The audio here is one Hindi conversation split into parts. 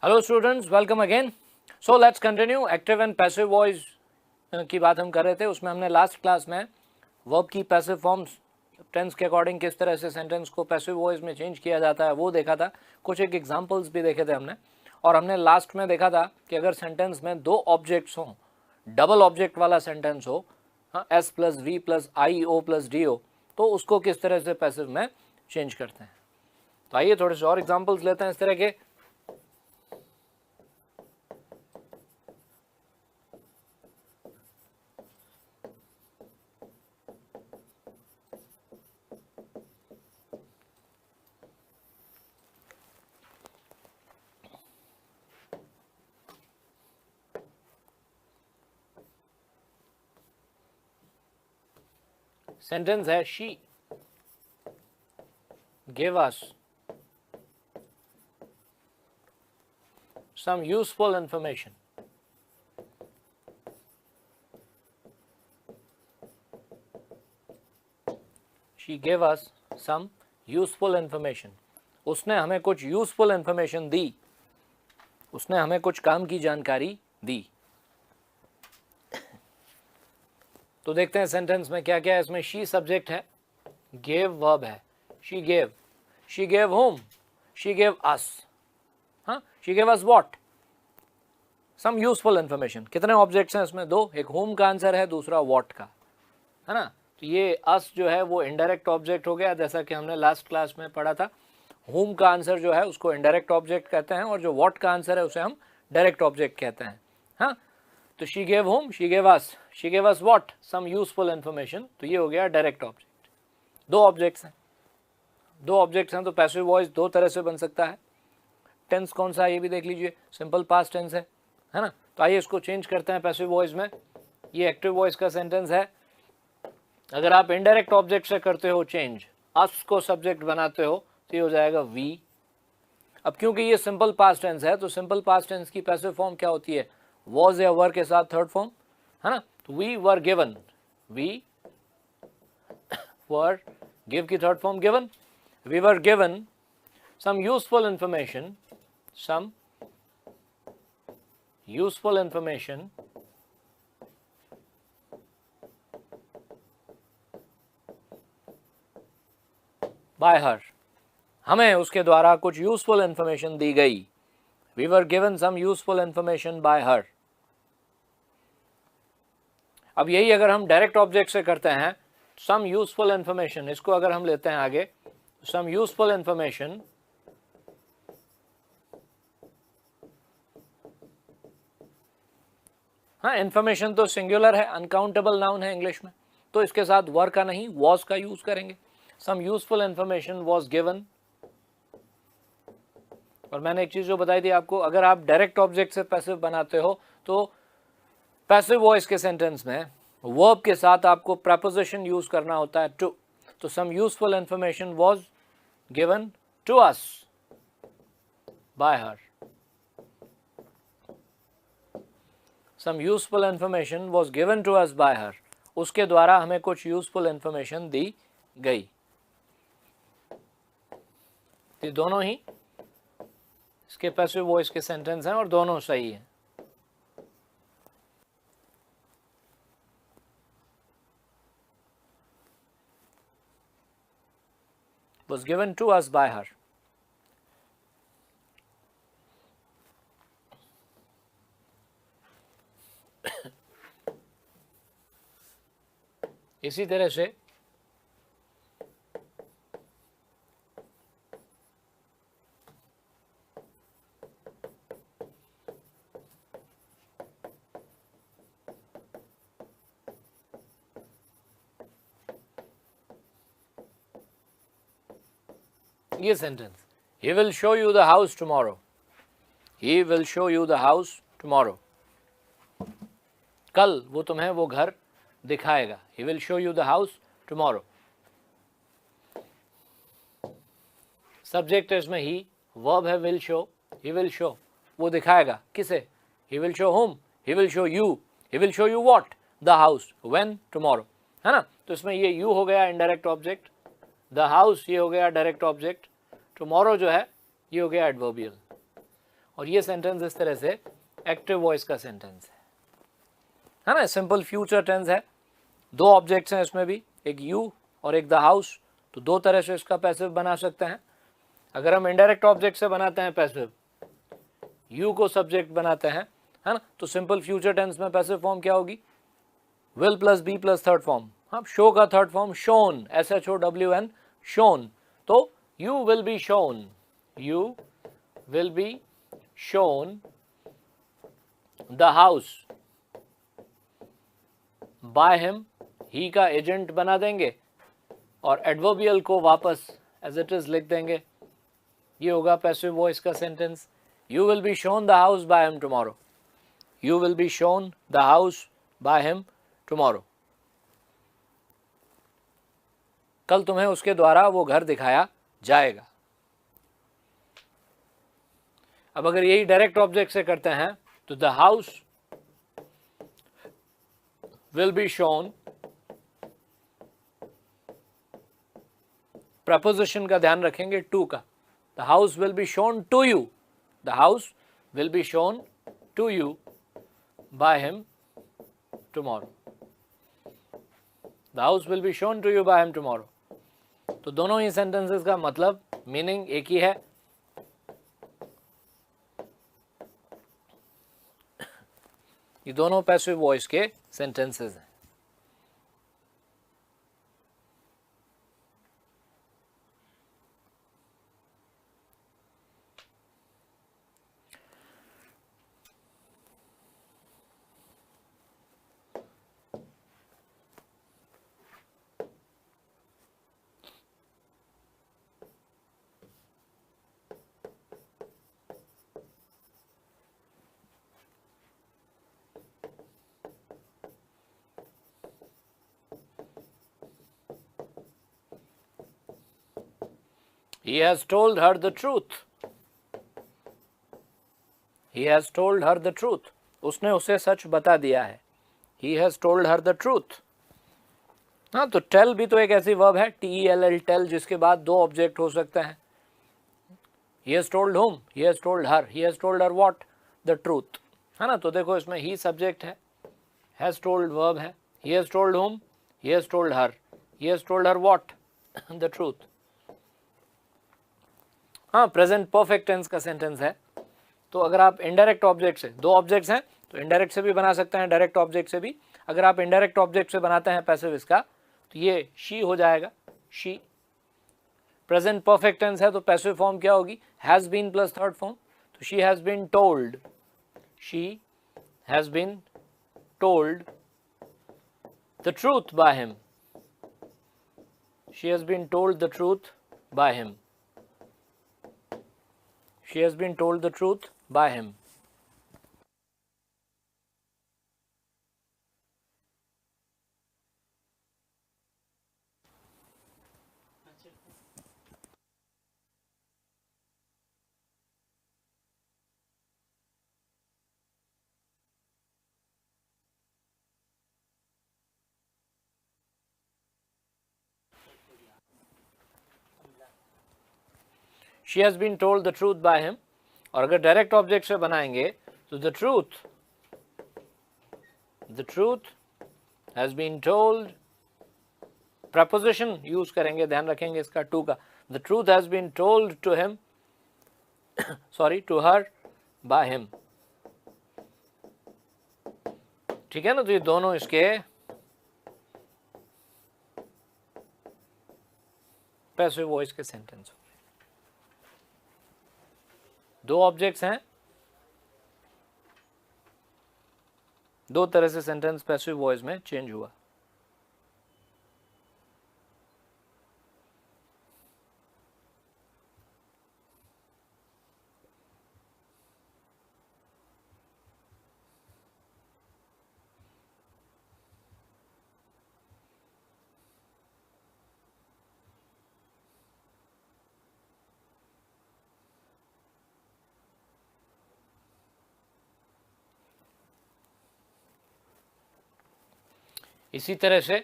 Hello students, welcome again. So let's continue active and passive voice की बात हम कर रहे थे। उसमें हमने लास्ट क्लास में वर्ब की पैसिव फॉर्म्स टेंस के अकॉर्डिंग किस तरह से सेंटेंस को पैसिव वॉइस में चेंज किया जाता है वो देखा था। कुछ एक एग्जांपल्स भी देखे थे हमने, और हमने लास्ट में देखा था कि अगर सेंटेंस में दो ऑब्जेक्ट्स हों, डबल ऑब्जेक्ट वाला सेंटेंस हो, S plus V plus I O plus D O, तो उसको किस तरह से पैसिव में चेंज करते हैं। तो आइए थोड़े से और एग्जाम्पल्स लेते हैं इस तरह के। सेंटेंस है she gave us some useful information. She gave us some useful information. उसने हमें कुछ यूजफुल इंफॉर्मेशन दी, उसने हमें कुछ काम की जानकारी दी। तो देखते हैं सेंटेंस में क्या क्या है। इसमें शी सब्जेक्ट है, गेव वर्ब है। She gave home, she gave us. हाँ, she gave us what, some useful information. कितने ऑब्जेक्ट्स हैं इसमें? दो। एक होम का आंसर है, दूसरा व्हाट का, है ना। तो ये अस जो है वो इनडायरेक्ट ऑब्जेक्ट हो गया, जैसा कि हमने लास्ट क्लास में पढ़ा था। होम का आंसर जो है उसको इनडायरेक्ट ऑब्जेक्ट कहते हैं, और जो व्हाट का आंसर है उसे हम डायरेक्ट ऑब्जेक्ट कहते हैं। हाँ, तो she gave home, she gave us what, some useful information. तो ये हो गया डायरेक्ट ऑब्जेक्ट। दो ऑब्जेक्ट्स हैं, तो पैसिव वॉइस दो तरह से बन सकता है। टेंस कौन सा है ये भी देख लीजिए, सिंपल पास्ट टेंस है ना। तो आइए इसको चेंज करते हैं पैसिव वॉइस में। ये एक्टिव वॉइस का सेंटेंस है। अगर आप इनडायरेक्ट ऑब्जेक्ट से करते हो चेंज, अस को सब्जेक्ट बनाते हो, तो ये हो जाएगा वी। अब क्योंकि ये सिंपल पास्ट टेंस है, तो सिंपल पास्ट टेंस की पैसिव फॉर्म क्या होती है? वॉज या वर के साथ थर्ड फॉर्म, है ना। तो we were given, we were, give की third form given. We were given some useful information by her. हमें उसके द्वारा कुछ यूजफुल इंफॉर्मेशन दी गई। We were given some useful information by her. अब यही अगर हम डायरेक्ट ऑब्जेक्ट से करते हैं, some useful information, इसको अगर हम लेते हैं आगे, some useful information हाँ, इन्फॉर्मेशन तो सिंगुलर है, अनकाउंटेबल नाउन है इंग्लिश में, तो इसके साथ वर का नहीं वॉज का यूज करेंगे। Some useful information was given. और मैंने एक चीज जो बताई थी आपको, अगर आप डायरेक्ट ऑब्जेक्ट से पैसिव बनाते हो तो पैसिव वॉइस के सेंटेंस में वर्ब के साथ आपको प्रपोजिशन यूज करना होता है टू। तो some useful information was given to us by her. Some useful information was given to us by her. उसके द्वारा हमें कुछ यूजफुल इंफॉर्मेशन दी गई। ये दोनों ही इसके पैसिव वॉइस के सेंटेंस हैं और दोनों सही हैं। Was given to us by her. इसी तरह से ये sentence, he will show you the house tomorrow. He will show you the house tomorrow. कल वो तुम्हें वो घर दिखाएगा। He will show you the house tomorrow. Subject है इसमें ही, वर्ब है will show, he will show, वो दिखाएगा किसे? He will show whom? He will show you. He will show you what? The house. When? Tomorrow. है ना। तो इसमें ये you हो गया इनडायरेक्ट ऑब्जेक्ट, द हाउस ये हो गया डायरेक्ट ऑब्जेक्ट, टुमारो जो है ये हो गया एडवर्बियल। और ये सेंटेंस इस तरह से एक्टिव वॉइस का सेंटेंस है ना। सिंपल फ्यूचर टेंस है, दो ऑब्जेक्ट्स हैं इसमें भी, एक यू और एक द हाउस, तो दो तरह से इसका पैसिव बना सकते हैं। अगर हम इनडायरेक्ट ऑब्जेक्ट से बनाते हैं पैसिव, यू को सब्जेक्ट बनाते हैं, है ना, तो सिंपल फ्यूचर टेंस में पैसिव फॉर्म क्या होगी, will plus be plus third form, हाँ, शो का third form shown, SHOWN, shown. तो you will be shown, you will be shown the house by him, he का एजेंट बना देंगे और एडवर्बियल को वापस एज इट इज लिख देंगे। ये होगा पैसिव वॉइस का sentence, you will be shown the house by him tomorrow, you will be shown the house by him tomorrow. कल तुम्हें उसके द्वारा वो घर दिखाया जाएगा। अब अगर यही डायरेक्ट ऑब्जेक्ट से करते हैं तो the house will be shown, preposition का ध्यान रखेंगे टू का, the house will be shown to you, the house will be shown to you by him tomorrow, the house will be shown to you by him tomorrow. तो दोनों ही सेंटेंसेस का मतलब, मीनिंग एक ही है। ये दोनों पैसिव वॉइस के सेंटेंसेस हैं। He has told her the truth. He has told her the truth. उसने उसे सच बता दिया है। He has told her the truth. हाँ, तो tell भी तो एक ऐसी वर्ब है, TELL, tell, जिसके बाद दो ऑब्जेक्ट हो सकते हैं। He has told whom? He has told her. He has told her what? The truth. है ना, तो देखो इसमें he सब्जेक्ट है, has told वर्ब है, he has told whom? He has told her. He has told her what? The truth. हाँ, प्रेजेंट परफेक्ट टेंस का सेंटेंस है। तो अगर आप इनडायरेक्ट ऑब्जेक्ट से, दो ऑब्जेक्ट्स हैं तो इनडायरेक्ट से भी बना सकते हैं, डायरेक्ट ऑब्जेक्ट से भी। अगर आप इनडायरेक्ट ऑब्जेक्ट से बनाते हैं पैसिव इसका, तो ये शी हो जाएगा, शी। प्रेजेंट परफेक्ट टेंस है तो पैसिव फॉर्म क्या होगी, has been plus third form, तो she has been told, she has been told the truth by him, she has been told the truth by him, she has been told the truth by him. She has been told the truth by him. और अगर डायरेक्ट ऑब्जेक्ट से बनाएंगे तो the truth has been told, preposition use करेंगे, ध्यान रखेंगे इसका टू का, the truth has been told to him, sorry, to her by him। ठीक है ना, तो ये दोनों इसके पैसिव वॉइस के सेंटेंस। दो ऑब्जेक्ट्स हैं, दो तरह से सेंटेंस पैसिव वॉइस में चेंज हुआ। इसी तरह से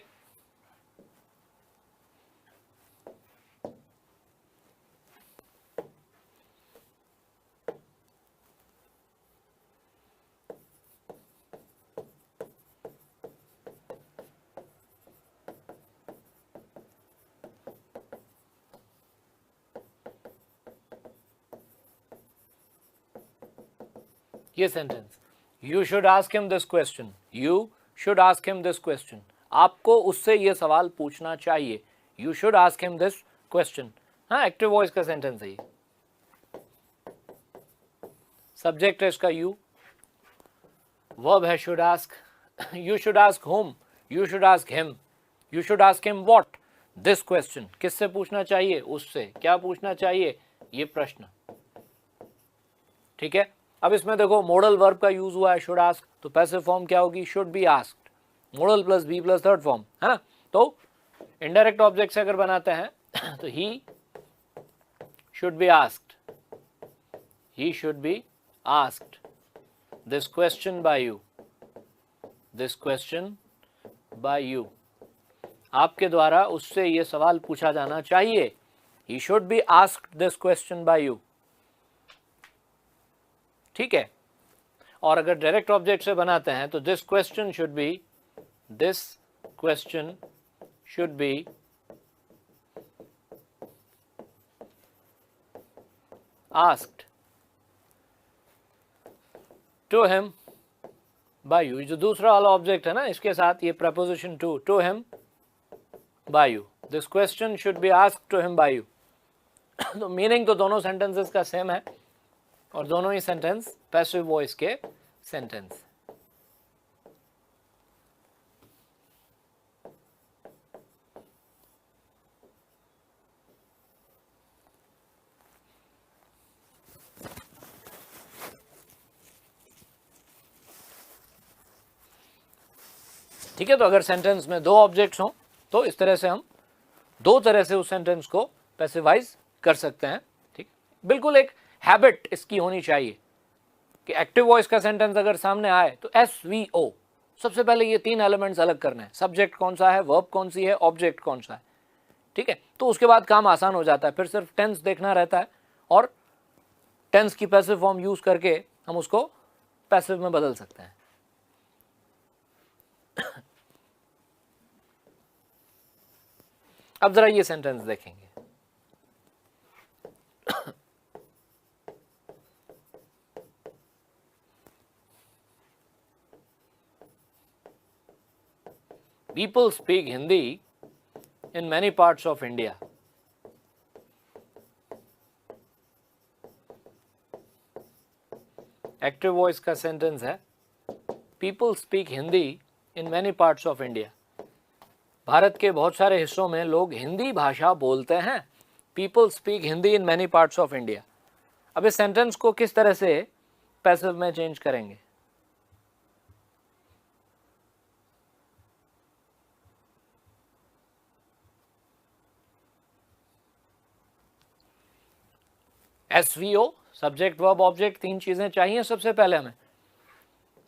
ये sentence, you should ask him this question, you should ask him this question, आपको उससे ये सवाल पूछना चाहिए, you should ask him this question. हाँ, एक्टिव वॉइस का सेंटेंस है ये। सब्जेक्ट है इसका यू, वर्ब है should ask, you should ask home, you should ask him, you should ask him what this question, किससे पूछना चाहिए, उससे, क्या पूछना चाहिए, ये प्रश्न। ठीक है, अब इसमें देखो मॉडल वर्ब का यूज हुआ है शुड आस्क, तो पैसिव फॉर्म क्या होगी, should be asked, model plus be plus third form, है ना। तो इनडायरेक्ट ऑब्जेक्ट से अगर बनाते हैं तो he should be asked, he should be asked this question by you, this question by you, आपके द्वारा उससे ये सवाल पूछा जाना चाहिए, he should be asked this question by you. ठीक है, और अगर डायरेक्ट ऑब्जेक्ट से बनाते हैं तो this question should be, this question should be asked to him by you. जो दूसरा वाला ऑब्जेक्ट है ना, इसके साथ ये preposition to him by you, this question should be asked to him by you. तो मीनिंग तो दोनों सेंटेंसेस का सेम है और दोनों ही सेंटेंस पैसिव वॉइस के सेंटेंस। ठीक है, तो अगर सेंटेंस में दो ऑब्जेक्ट्स हों तो इस तरह से हम दो तरह से उस सेंटेंस को पैसिवाइज कर सकते हैं। ठीक, बिल्कुल एक हैबिट इसकी होनी चाहिए कि एक्टिव वॉइस का सेंटेंस अगर सामने आए तो SVO, सबसे पहले ये तीन एलिमेंट्स अलग करने हैं, सब्जेक्ट कौन सा है, वर्ब कौन सी है, ऑब्जेक्ट कौन सा है। ठीक है, तो उसके बाद काम आसान हो जाता है, फिर सिर्फ टेंस देखना रहता है और टेंस की पैसिव फॉर्म यूज करके हम उसको पैसिव में बदल सकते हैं। अब जरा ये सेंटेंस देखेंगे, people speak Hindi in many parts of India. Active voice का सेंटेंस है, people speak Hindi in many parts of India. Bharat के बहुत सारे हिस्सों में लोग हिंदी भाषा बोलते हैं। People speak Hindi in many parts of India. अब इस सेंटेंस को किस तरह से पैसिव में चेंज करेंगे? SVO, सब्जेक्ट वर्ब ऑब्जेक्ट, तीन चीजें चाहिए सबसे पहले हमें।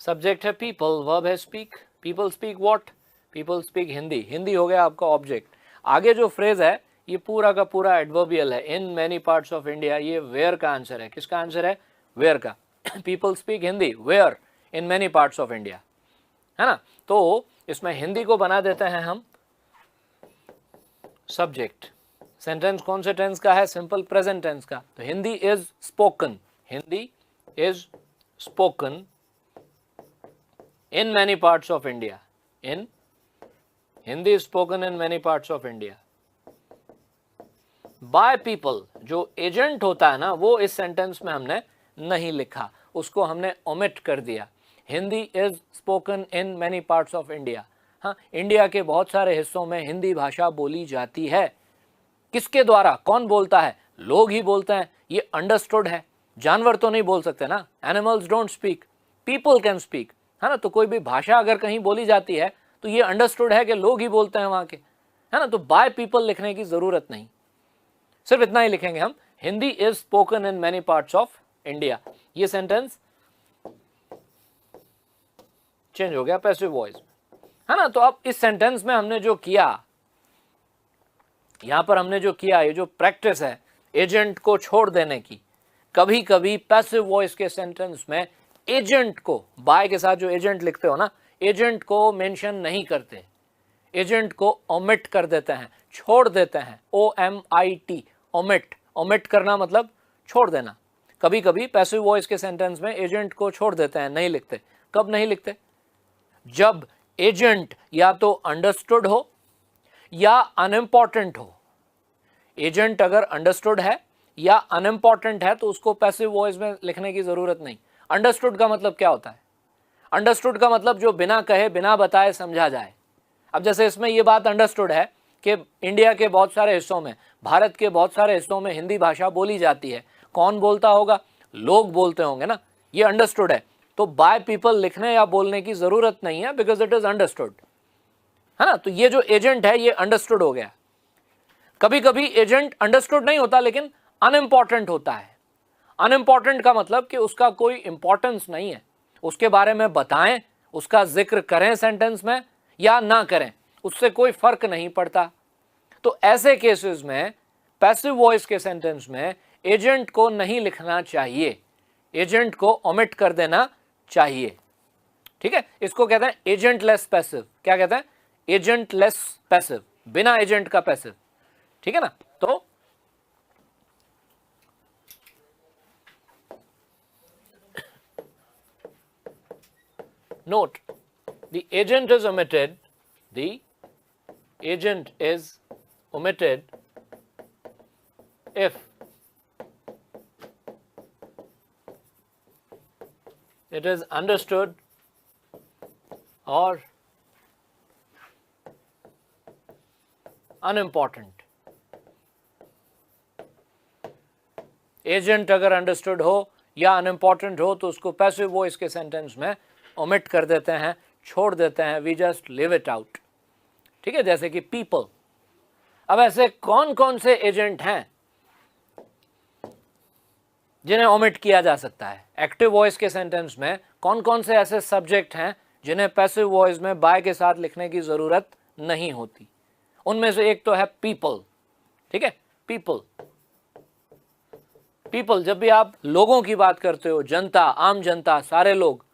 सब्जेक्ट है पीपल, वर्ब है speak, people speak what, people speak Hindi, Hindi हो गया आपका ऑब्जेक्ट। आगे जो फ्रेज है ये पूरा का पूरा एडवर्बियल है, in many parts of India, ये वेयर का आंसर है। किसका आंसर है? वेयर का। People speak Hindi where in many parts of India, है ना। तो इसमें हिंदी को बना देते हैं हम सब्जेक्ट। सेंटेंस कौन से टेंस का है? सिंपल प्रेजेंट टेंस का। तो Hindi is spoken, Hindi is spoken in many parts of India, in Hindi spoken in many parts of India by people. जो एजेंट होता है ना, वो इस सेंटेंस में हमने नहीं लिखा, उसको हमने ओमिट कर दिया। Hindi is spoken in many parts of India. हाँ, इंडिया के बहुत सारे हिस्सों में हिंदी भाषा बोली जाती है। किसके द्वारा? कौन बोलता है? लोग ही बोलते हैं। ये अंडरस्टूड है, जानवर तो नहीं बोल सकते ना, animals don't speak, people can speak, है ना। तो कोई भी भाषा अगर कहीं बोली जाती है तो ये अंडरस्टूड है कि लोग ही बोलते हैं वहां के, है ना। तो बाय पीपल लिखने की जरूरत नहीं, सिर्फ इतना ही लिखेंगे हम, Hindi is spoken in many parts of India. ये सेंटेंस चेंज हो गया पैसिव वॉइस, है ना। तो अब इस सेंटेंस में हमने जो किया, यहां पर हमने जो किया, ये जो प्रैक्टिस है एजेंट को छोड़ देने की। कभी कभी पैसिव वॉइस के सेंटेंस में एजेंट को, बाय के साथ जो एजेंट लिखते हो ना, एजेंट को मेंशन नहीं करते, एजेंट को ओमिट कर देते हैं, छोड़ देते हैं। OMIT, omit. ओमिट करना मतलब छोड़ देना। कभी कभी पैसिव वॉइस के सेंटेंस में एजेंट को छोड़ देते हैं, नहीं लिखते। कब नहीं लिखते? जब एजेंट या तो अंडरस्टूड हो या अनइम्पॉर्टेंट हो। एजेंट अगर अंडरस्टूड है या अनइम्पॉर्टेंट है तो उसको पैसिव वॉइस में लिखने की जरूरत नहीं। अंडरस्टूड का मतलब क्या होता है? अंडरस्टूड का मतलब जो बिना कहे बिना बताए समझा जाए। अब जैसे इसमें ये बात अंडरस्टूड है कि इंडिया के बहुत सारे हिस्सों में, भारत के बहुत सारे हिस्सों में हिंदी भाषा बोली जाती है। कौन बोलता होगा? लोग बोलते होंगे ना, ये अंडरस्टूड है। तो बाय पीपल लिखने या बोलने की जरूरत नहीं है, बिकॉज इट इज अंडरस्टूड, है ना। तो ये जो एजेंट है ये अंडरस्टूड हो गया। कभी कभी एजेंट अंडरस्टूड नहीं होता लेकिन अनइम्पॉर्टेंट होता है। अनइम्पॉर्टेंट का मतलब कि उसका कोई इंपॉर्टेंस नहीं है, उसके बारे में बताएं, उसका जिक्र करें सेंटेंस में या ना करें, उससे कोई फर्क नहीं पड़ता। तो ऐसे केसेस में पैसिव वॉइस के सेंटेंस में एजेंट को नहीं लिखना चाहिए, एजेंट को ओमिट कर देना चाहिए। ठीक है, इसको कहते हैं एजेंटलेस पैसिव। क्या कहते हैं? एजेंटलेस पैसिव, बिना एजेंट का पैसिव। ठीक है ना। तो note, the agent is omitted, the agent is omitted if it is understood or unimportant। Agent अगर अंडरस्टूड हो या अनइम्पॉर्टेंट हो तो उसको पैसिव वॉइस के सेंटेंस में ओमिट कर देते हैं, छोड़ देते हैं, we just leave it out. ठीक है, जैसे कि पीपल। अब ऐसे कौन कौन से एजेंट हैं जिन्हें ओमिट किया जा सकता है? एक्टिव वॉइस के सेंटेंस में कौन कौन से ऐसे सब्जेक्ट हैं जिन्हें पैसिव वॉइस में बाय के साथ लिखने की जरूरत नहीं होती? उनमें से एक तो है पीपल। ठीक है, पीपल। पीपल, जब भी आप लोगों की बात करते हो, जनता, आम जनता, सारे लोग,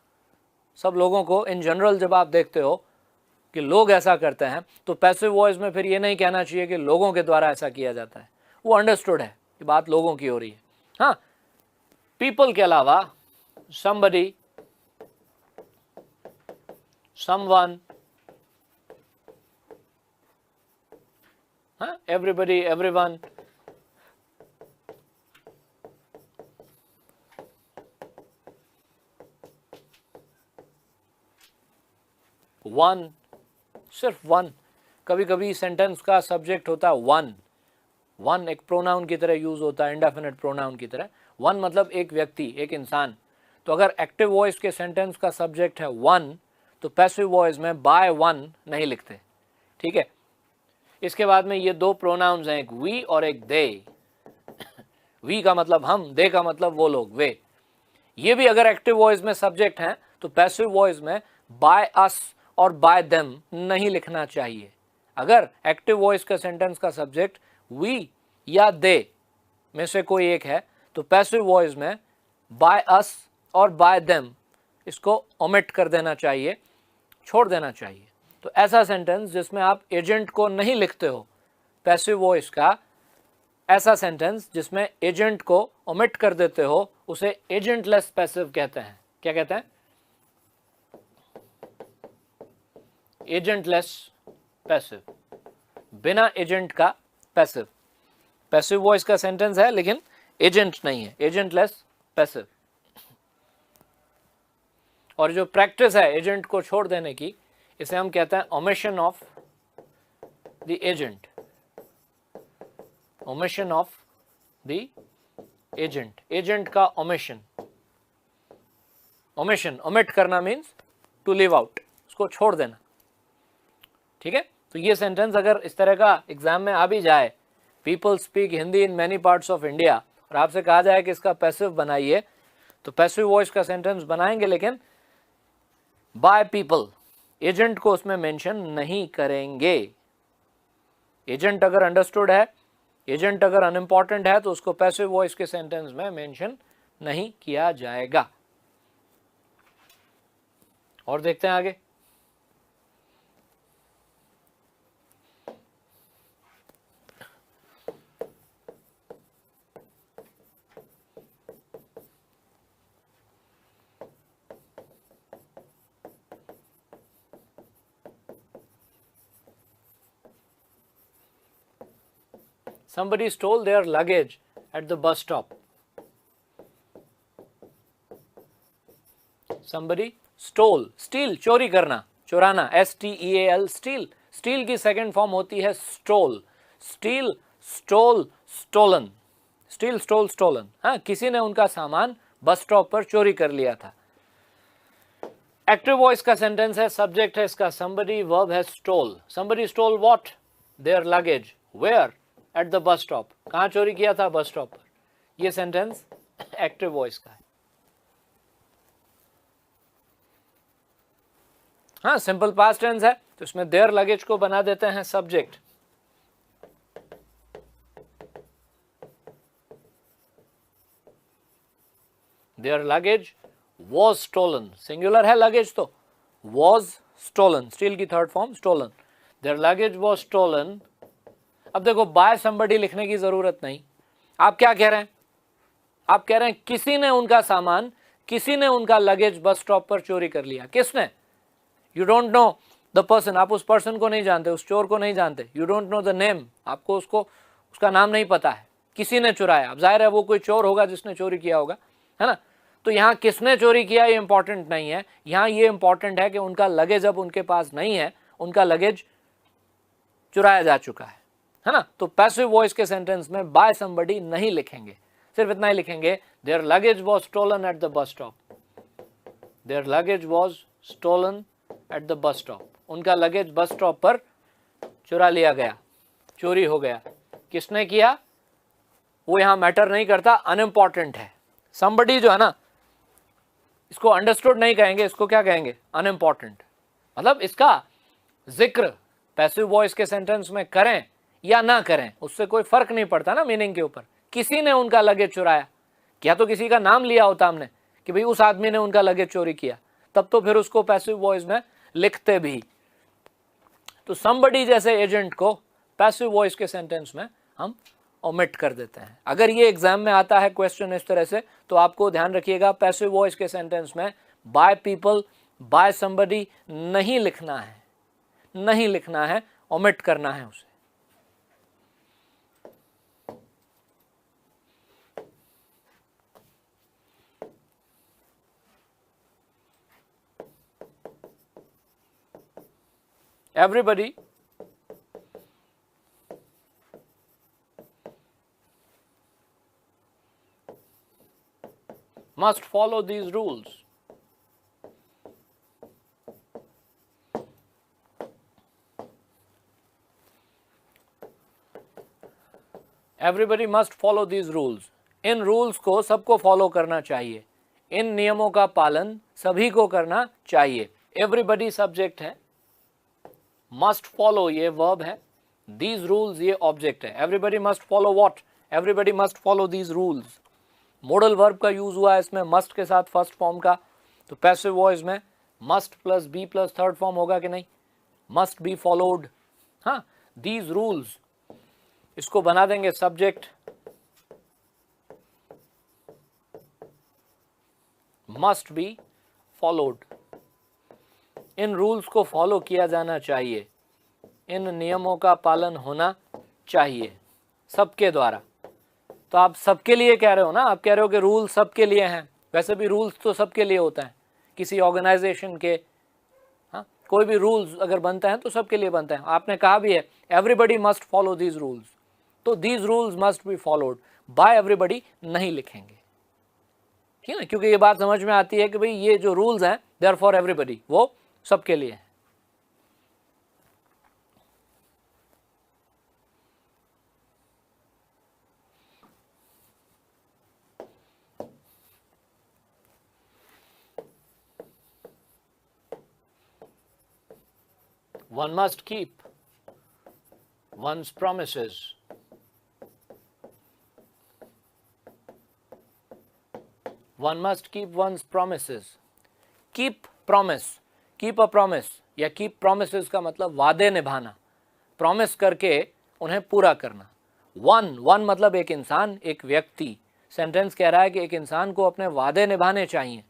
सब लोगों को इन जनरल जब आप देखते हो कि लोग ऐसा करते हैं, तो पैसिव वॉइस में फिर ये नहीं कहना चाहिए कि लोगों के द्वारा ऐसा किया जाता है। वो अंडरस्टूड है कि बात लोगों की हो रही है। हाँ, पीपल के अलावा somebody, someone, हाँ, everybody, everyone, वन, सिर्फ वन। कभी कभी सेंटेंस का सब्जेक्ट होता है वन। वन एक प्रोनाउन की तरह यूज होता है, इंडेफिनिट प्रोनाउन की तरह। वन मतलब एक व्यक्ति, एक इंसान। तो अगर एक्टिव वॉइस के सेंटेंस का सब्जेक्ट है वन तो पैसिव वॉइस में बाय वन नहीं लिखते। ठीक है, इसके बाद में ये दो प्रोनाउंस हैं, एक वी और एक दे। वी का मतलब हम, दे का मतलब वो लोग, वे। ये भी अगर एक्टिव वॉइस में सब्जेक्ट हैं तो पैसिव वॉइस में बाय अस और बाय देम नहीं लिखना चाहिए। अगर एक्टिव वॉइस का सेंटेंस का सब्जेक्ट वी या दे में से कोई एक है तो पैसिव वॉइस में बाय अस और बाय देम इसको ओमिट कर देना चाहिए, छोड़ देना चाहिए। तो ऐसा सेंटेंस जिसमें आप एजेंट को नहीं लिखते हो पैसिव वॉइस का, ऐसा सेंटेंस जिसमें एजेंट को ओमिट कर देते हो, उसे एजेंटलेस पैसिव कहते हैं। क्या कहते हैं? एजेंटलेस पैसिव, बिना एजेंट का पैसिव। पैसिव वॉइस का सेंटेंस है लेकिन एजेंट नहीं है, एजेंटलेस पैसिव। और जो प्रैक्टिस है एजेंट को छोड़ देने की, इसे हम कहते हैं omission of the agent. Omission of the agent, agent का ओमिशन। ओमिशन, ओमिट करना मीन्स टू लीव आउट, उसको छोड़ देना। ठीक है, तो ये सेंटेंस अगर इस तरह का एग्जाम में आ भी जाए, people speak Hindi in many parts of India, और आपसे कहा जाए कि इसका पैसिव बनाइए, तो पैसिव वॉइस का सेंटेंस बनाएंगे लेकिन बाय पीपल, एजेंट को उसमें मेंशन नहीं करेंगे। एजेंट अगर अंडरस्टूड है, एजेंट अगर अनइम्पॉर्टेंट है तो उसको पैसिव वॉइस के सेंटेंस में मेंशन नहीं किया जाएगा। और देखते हैं आगे। somebody stole their luggage at the bus stop. Somebody stole, steal, चोरी करना, चुराना, STEAL, steal. Steal की सेकेंड फॉर्म होती है stole. Steal, stole, stolen. Steal, stole, stolen. हाँ, किसी ने उनका सामान बस स्टॉप पर चोरी कर लिया था. एक्टिव वॉइस का सेंटेंस है, सब्जेक्ट है इसका somebody, वर्ब है stole. Somebody stole what? Their luggage. Where? At the bus stop. कहाँ चोरी किया था? बस स्टॉप पर. ये सेंटेंस एक्टिव वॉइस का है. हाँ, सिंपल पास्ट टेंस है तो इसमें देयर लगेज को बना देते हैं subject. Their luggage was stolen. Singular है लगेज तो वॉज स्टोलन, स्टील की third form stolen. Their luggage was stolen. अब देखो बाय समबडी लिखने की जरूरत नहीं. आप क्या कह रहे हैं? आप कह रहे हैं किसी ने उनका सामान, किसी ने उनका लगेज बस स्टॉप पर चोरी कर लिया. किसने? You don't know the person. आप उस पर्सन को नहीं जानते, उस चोर को नहीं जानते. You don't know the name. आपको उसका नाम नहीं पता है. किसी ने चुराया. अब जाहिर है वो कोई चोर होगा जिसने चोरी किया होगा, है ना. तो यहाँ किसने चोरी किया ये इंपॉर्टेंट नहीं है. यहाँ ये इंपॉर्टेंट है कि उनका लगेज अब उनके पास नहीं है, उनका लगेज चुराया जा चुका है ना. तो पैसिव वॉइस के सेंटेंस में बाय समबडी नहीं लिखेंगे, सिर्फ इतना ही लिखेंगे their luggage was stolen at the bus stop. Their luggage was stolen at the bus stop. उनका लगेज बस स्टॉप पर चुरा लिया गया, चोरी हो गया. किसने किया वो यहां मैटर नहीं करता, अनइम्पॉर्टेंट है. समबडी जो है ना, इसको अंडरस्टूड नहीं कहेंगे, इसको क्या कहेंगे? अनइम्पॉर्टेंट. मतलब इसका जिक्र पैसिव वॉइस के सेंटेंस में करें या ना करें उससे कोई फर्क नहीं पड़ता ना मीनिंग के ऊपर. किसी ने उनका लगेज चुराया, क्या तो किसी का नाम लिया होता हमने कि भाई उस आदमी ने उनका लगेज चोरी किया, तब तो फिर उसको पैसिव वॉइस में लिखते भी. तो समबडी जैसे एजेंट को पैसिव वॉइस के सेंटेंस में हम ओमिट कर देते हैं. अगर ये एग्जाम में आता है क्वेश्चन इस तरह से तो आपको ध्यान रखिएगा पैसिव वॉइस के सेंटेंस में बाय पीपल, बाय समबडी नहीं लिखना है, नहीं लिखना है, ओमिट करना है उसे. Everybody must follow these rules. Everybody must follow these rules. In rules को सबको फॉलो करना चाहिए. इन नियमों का पालन सभी को करना चाहिए. Everybody सब्जेक्ट है, मस्ट फॉलो ये वर्ब है, दीज रूल्स ये ऑब्जेक्ट है. Everybody must follow what? Everybody must follow these rules. Modal verb का यूज हुआ है इसमें मस्ट के साथ फर्स्ट फॉर्म का. तो पैसिव वॉइस में must plus be plus third form होगा कि नहीं? Must be followed. हाँ, दीज रूल्स इसको बना देंगे सब्जेक्ट. Must be followed. इन रूल्स को फॉलो किया जाना चाहिए, इन नियमों का पालन होना चाहिए सबके द्वारा. तो आप सबके लिए कह रहे हो ना, आप कह रहे हो कि रूल सबके लिए हैं. वैसे भी रूल्स तो सबके लिए होता है किसी ऑर्गेनाइजेशन के. हाँ, कोई भी रूल्स अगर बनता है तो सबके लिए बनता है. आपने कहा भी है everybody must follow these rules, तो these rules must be followed. By everybody नहीं लिखेंगे, ठीक है ना, क्योंकि ये बात समझ में आती है कि भाई ये जो रूल्स हैं दे आर फॉर एवरीबडी, वो सबके लिए है. One must keep one's promises. One must keep one's promises. Keep promise. Keep a promise या keep promises का मतलब वादे निभाना, promise करके उन्हें पूरा करना. one मतलब एक इंसान, एक व्यक्ति. सेंटेंस कह रहा है कि एक इंसान को अपने वादे निभाने चाहिए.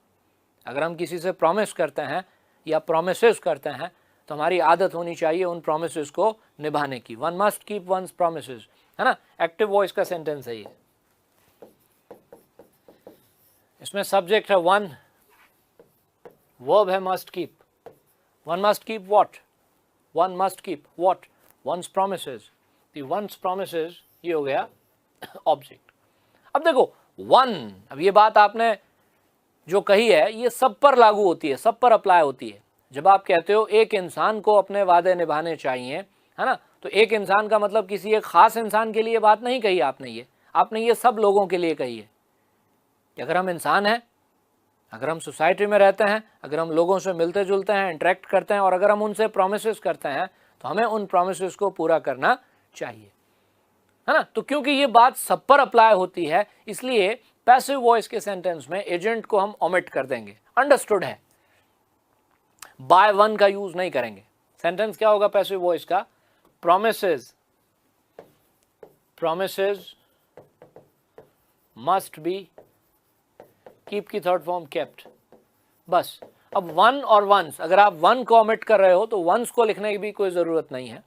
अगर हम किसी से promise करते हैं या promises करते हैं तो हमारी आदत होनी चाहिए उन promises को निभाने की. One must keep one's promises. है ना, एक्टिव वॉइस का सेंटेंस है ये। इसमें सब्जेक्ट है वन, वर्ब है must keep. One must keep what, one must keep what, one's promises. The one's promises ये हो गया ऑब्जेक्ट। अब देखो वन, अब ये बात आपने जो कही है ये सब पर लागू होती है, सब पर अप्लाई होती है। जब आप कहते हो एक इंसान को अपने वादे निभाने चाहिए, है ना, तो एक इंसान का मतलब किसी एक खास इंसान के लिए बात नहीं कही आपने ये सब लोगों के लिए कही है कि अगर हम इंसान हैं, अगर हम सोसाइटी में रहते हैं, अगर हम लोगों से मिलते जुलते हैं, इंटरेक्ट करते हैं और अगर हम उनसे प्रोमिसेस करते हैं तो हमें उन प्रोमिसेस को पूरा करना चाहिए, है ना। तो क्योंकि ये बात सब पर अप्लाई होती है इसलिए पैसिव वॉइस के सेंटेंस में एजेंट को हम ओमिट कर देंगे। अंडरस्टूड है, बाय वन का यूज नहीं करेंगे। सेंटेंस क्या होगा पैसिव वॉइस का, promises, promises must B, keep की थर्ड फॉर्म केप्ट, बस। अब वन और वंस, अगर आप वन को ओमिट कर रहे हो तो वंस को लिखने की भी कोई जरूरत नहीं है।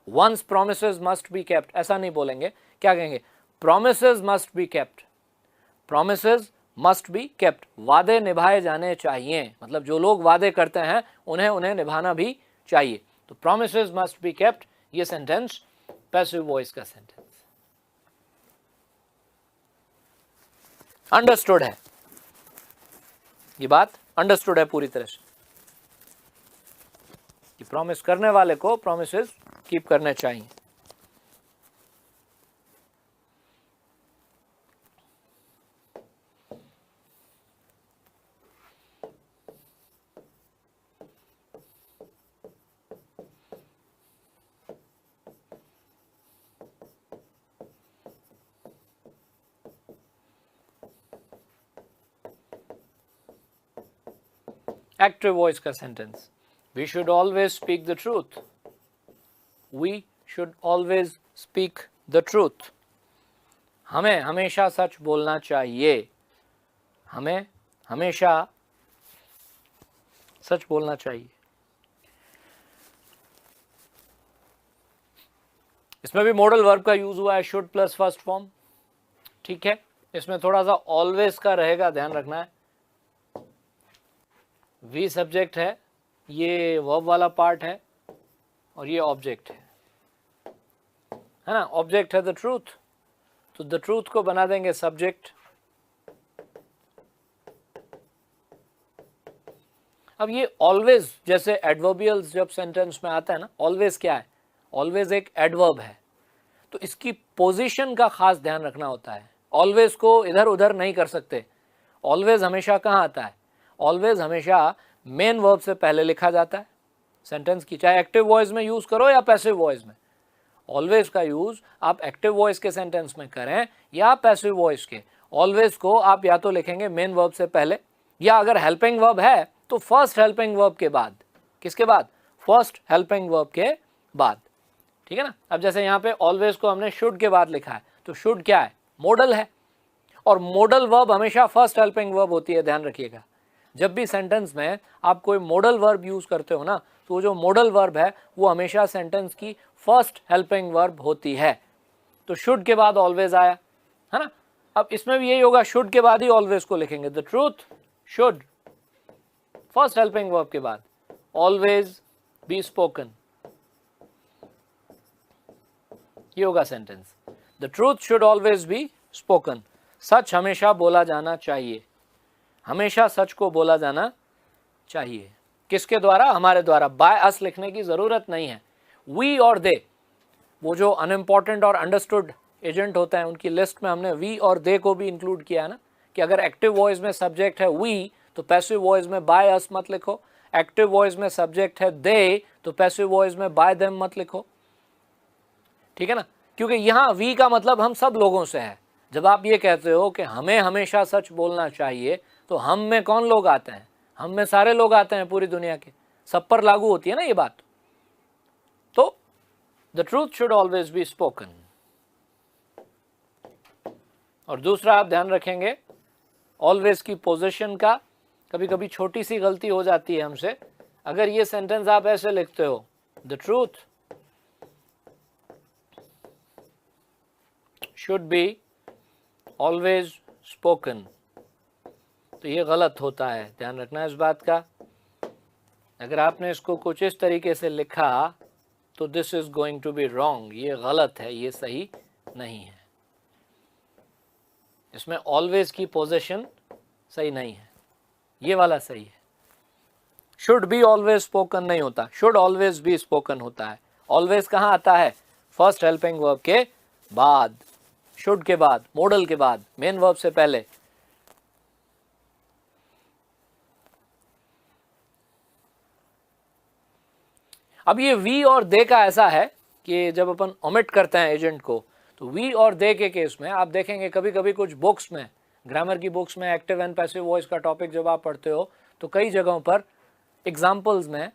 One's promises must be kept ऐसा नहीं बोलेंगे, क्या कहेंगे, promises must be kept, promises must be kept, वादे निभाए जाने चाहिए, मतलब जो लोग वादे करते हैं उन्हें निभाना भी चाहिए। तो प्रोमिसेस मस्ट बी केप्ट, ये सेंटेंस पैसिव वॉइस का सेंटेंस। अंडरस्टूड है, ये बात अंडरस्टूड है पूरी तरह से कि प्रॉमिस करने वाले को प्रॉमिसेस कीप करने चाहिए। एक्टिव वॉइस का sentence, we should always speak the truth, we should always speak the truth, हमें हमेशा सच बोलना चाहिए, हमें हमेशा सच बोलना चाहिए। इसमें भी मॉडल वर्ब का यूज हुआ है, शुड प्लस फर्स्ट फॉर्म, ठीक है। इसमें थोड़ा सा ऑलवेज का रहेगा, ध्यान रखना है। वी सब्जेक्ट है, ये वर्ब वाला पार्ट है और ये ऑब्जेक्ट है ना। ऑब्जेक्ट है द ट्रूथ, तो द ट्रूथ को बना देंगे सब्जेक्ट। अब ये ऑलवेज जैसे एडवर्बियल्स जब सेंटेंस में आता है ना, ऑलवेज क्या है, ऑलवेज एक एडवर्ब है, तो इसकी पोजीशन का खास ध्यान रखना होता है। ऑलवेज को इधर उधर नहीं कर सकते। ऑलवेज हमेशा कहाँ आता है, ऑलवेज हमेशा मेन वर्ब से पहले लिखा जाता है सेंटेंस की, चाहे एक्टिव वॉइस में यूज करो या पैसिव वॉइस में। ऑलवेज का यूज आप एक्टिव वॉइस के सेंटेंस में करें या पैसिव वॉइस के, ऑलवेज को आप या तो लिखेंगे मेन वर्ब से पहले, या अगर हेल्पिंग वर्ब है तो फर्स्ट हेल्पिंग वर्ब के बाद। किसके बाद, फर्स्ट हेल्पिंग वर्ब के बाद, ठीक है ना। अब जैसे यहाँ पे ऑलवेज को हमने शुड के बाद लिखा है, तो शुड क्या है, मॉडल है, और मॉडल वर्ब हमेशा फर्स्ट हेल्पिंग वर्ब होती है, ध्यान रखिएगा। जब भी सेंटेंस में आप कोई मॉडल वर्ब यूज करते हो ना, तो जो मॉडल वर्ब है वो हमेशा सेंटेंस की फर्स्ट हेल्पिंग वर्ब होती है। तो शुड के बाद ऑलवेज आया, है ना। अब इसमें भी यही होगा, शुड के बाद ही ऑलवेज को लिखेंगे, the truth should first helping verb के बाद ऑलवेज बी स्पोकन, ये होगा sentence. The truth should always be spoken, सच हमेशा बोला जाना चाहिए, हमेशा सच को बोला जाना चाहिए। किसके द्वारा, हमारे द्वारा। बाय अस लिखने की जरूरत नहीं है। वी और दे, वो जो अनइम्पॉर्टेंट और अंडरस्टूड एजेंट होते हैं उनकी लिस्ट में हमने वी और दे को भी इंक्लूड किया है ना, कि अगर एक्टिव वॉइस में सब्जेक्ट है वी तो पैसिव वॉइस में बाय अस मत लिखो, एक्टिव वॉइस में सब्जेक्ट है दे तो पैसिव वॉइस में बाय देम मत लिखो, ठीक है ना। क्योंकि यहाँ वी का मतलब हम सब लोगों से है। जब आप ये कहते हो कि हमें हमेशा सच बोलना चाहिए, तो हम में कौन लोग आते हैं, हम में सारे लोग आते हैं पूरी दुनिया के, सब पर लागू होती है ना ये बात। तो the truth should always be spoken. और दूसरा आप ध्यान रखेंगे ऑलवेज की पोजीशन का, कभी कभी छोटी सी गलती हो जाती है हमसे। अगर ये सेंटेंस आप ऐसे लिखते हो, the truth should be always spoken, तो ये गलत होता है, ध्यान रखना इस बात का। अगर आपने इसको कुछ इस तरीके से लिखा तो this is going to be wrong, ये गलत है, ये सही नहीं है। इसमें ऑलवेज की पोजीशन सही नहीं है, ये वाला सही है। शुड बी ऑलवेज स्पोकन नहीं होता, शुड ऑलवेज बी स्पोकन होता है। ऑलवेज कहाँ आता है? फर्स्ट हेल्पिंग वर्ब के बाद, शुड के बाद, मॉडल के बाद, मेन वर्ब से पहले। अब ये वी और दे का ऐसा है कि जब अपन ओमिट करते हैं एजेंट को, तो वी और दे के केस में आप देखेंगे कभी कभी कुछ बुक्स में, ग्रामर की बुक्स में एक्टिव एंड पैसिव वॉइस का टॉपिक जब आप पढ़ते हो तो कई जगहों पर एग्जाम्पल्स में,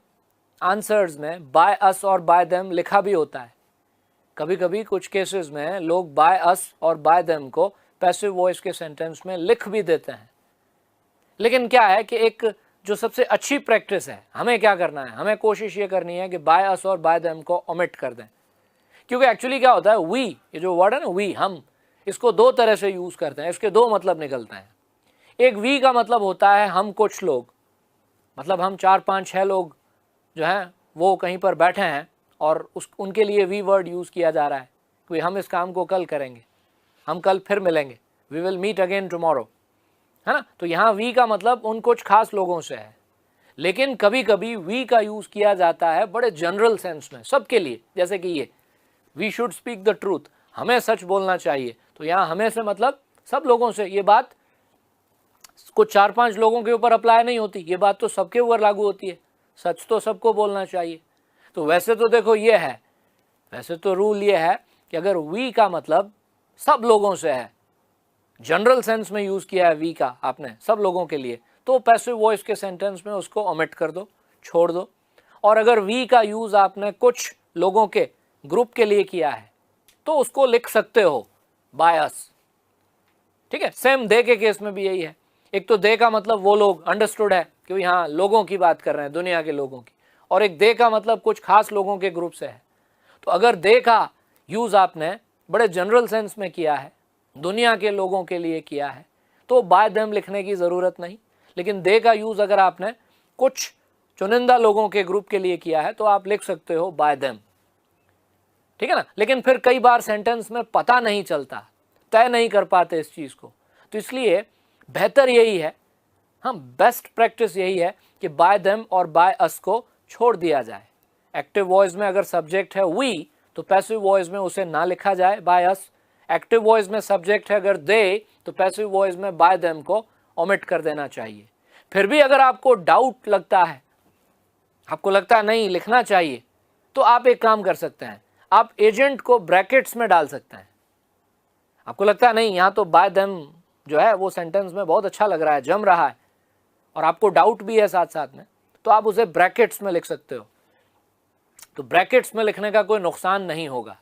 आंसर्स में बाय अस और बाय देम लिखा भी होता है। कभी कभी कुछ केसेस में लोग बाय अस और बाय देम को पैसिव वॉइस के सेंटेंस में लिख भी देते हैं। लेकिन क्या है कि एक जो सबसे अच्छी प्रैक्टिस है, हमें क्या करना है, हमें कोशिश ये करनी है कि बाय अस और बाय देम को ओमिट कर दें। क्योंकि एक्चुअली क्या होता है, वी, ये जो वर्ड है ना वी, हम इसको दो तरह से यूज करते हैं, इसके दो मतलब निकलते हैं। एक वी का मतलब होता है हम कुछ लोग, मतलब हम 4 5 6 लोग जो हैं वो कहीं पर बैठे हैं और उनके लिए वी वर्ड यूज किया जा रहा है कि हम इस काम को कल करेंगे, हम कल फिर मिलेंगे, we will meet again tomorrow, है ना। तो यहाँ वी का मतलब उन कुछ खास लोगों से है। लेकिन कभी कभी वी का यूज किया जाता है बड़े जनरल सेंस में, सबके लिए, जैसे कि ये we should speak the truth, हमें सच बोलना चाहिए। तो यहाँ हमें से मतलब सब लोगों से, ये बात कुछ 4 5 लोगों के ऊपर अप्लाई नहीं होती, ये बात तो सबके ऊपर लागू होती है, सच तो सबको बोलना चाहिए। तो वैसे तो देखो ये है, वैसे तो रूल ये है कि अगर वी का मतलब सब लोगों से है, जनरल सेंस में यूज किया है वी का आपने सब लोगों के लिए, तो पैसिव वॉइस के सेंटेंस में उसको ओमिट कर दो, छोड़ दो। और अगर वी का यूज आपने कुछ लोगों के ग्रुप के लिए किया है तो उसको लिख सकते हो बाय अस, ठीक है। सेम दे के केस में भी यही है। एक तो दे का मतलब वो लोग, अंडरस्टूड है कि यहाँ लोगों की बात कर रहे हैं, दुनिया के लोगों की, और एक दे का मतलब कुछ खास लोगों के ग्रुप से है। तो अगर दे का यूज आपने बड़े जनरल सेंस में किया है, दुनिया के लोगों के लिए किया है, तो बाय देम लिखने की जरूरत नहीं। लेकिन दे का यूज अगर आपने कुछ चुनिंदा लोगों के ग्रुप के लिए किया है तो आप लिख सकते हो बाय देम, ठीक है ना। लेकिन फिर कई बार सेंटेंस में पता नहीं चलता, तय नहीं कर पाते इस चीज को, तो इसलिए बेहतर यही है, हाँ बेस्ट प्रैक्टिस यही है कि बाय देम और बाय अस को छोड़ दिया जाए। एक्टिव वॉइस में अगर सब्जेक्ट है वी तो पैसिव वॉइस में उसे ना लिखा जाए बाय अस। एक्टिव वॉइस में सब्जेक्ट है अगर दे तो पैसिव वॉइस में बाय देम को ओमिट कर देना चाहिए। फिर भी अगर आपको डाउट लगता है, आपको लगता है नहीं लिखना चाहिए, तो आप एक काम कर सकते हैं, आप एजेंट को ब्रैकेट्स में डाल सकते हैं। आपको लगता है नहीं यहाँ तो बाय देम जो है वो सेंटेंस में बहुत अच्छा लग रहा है, जम रहा है, और आपको डाउट भी है साथ साथ में, तो आप उसे ब्रैकेट्स में लिख सकते हो। तो ब्रैकेट्स में लिखने का कोई नुकसान नहीं होगा,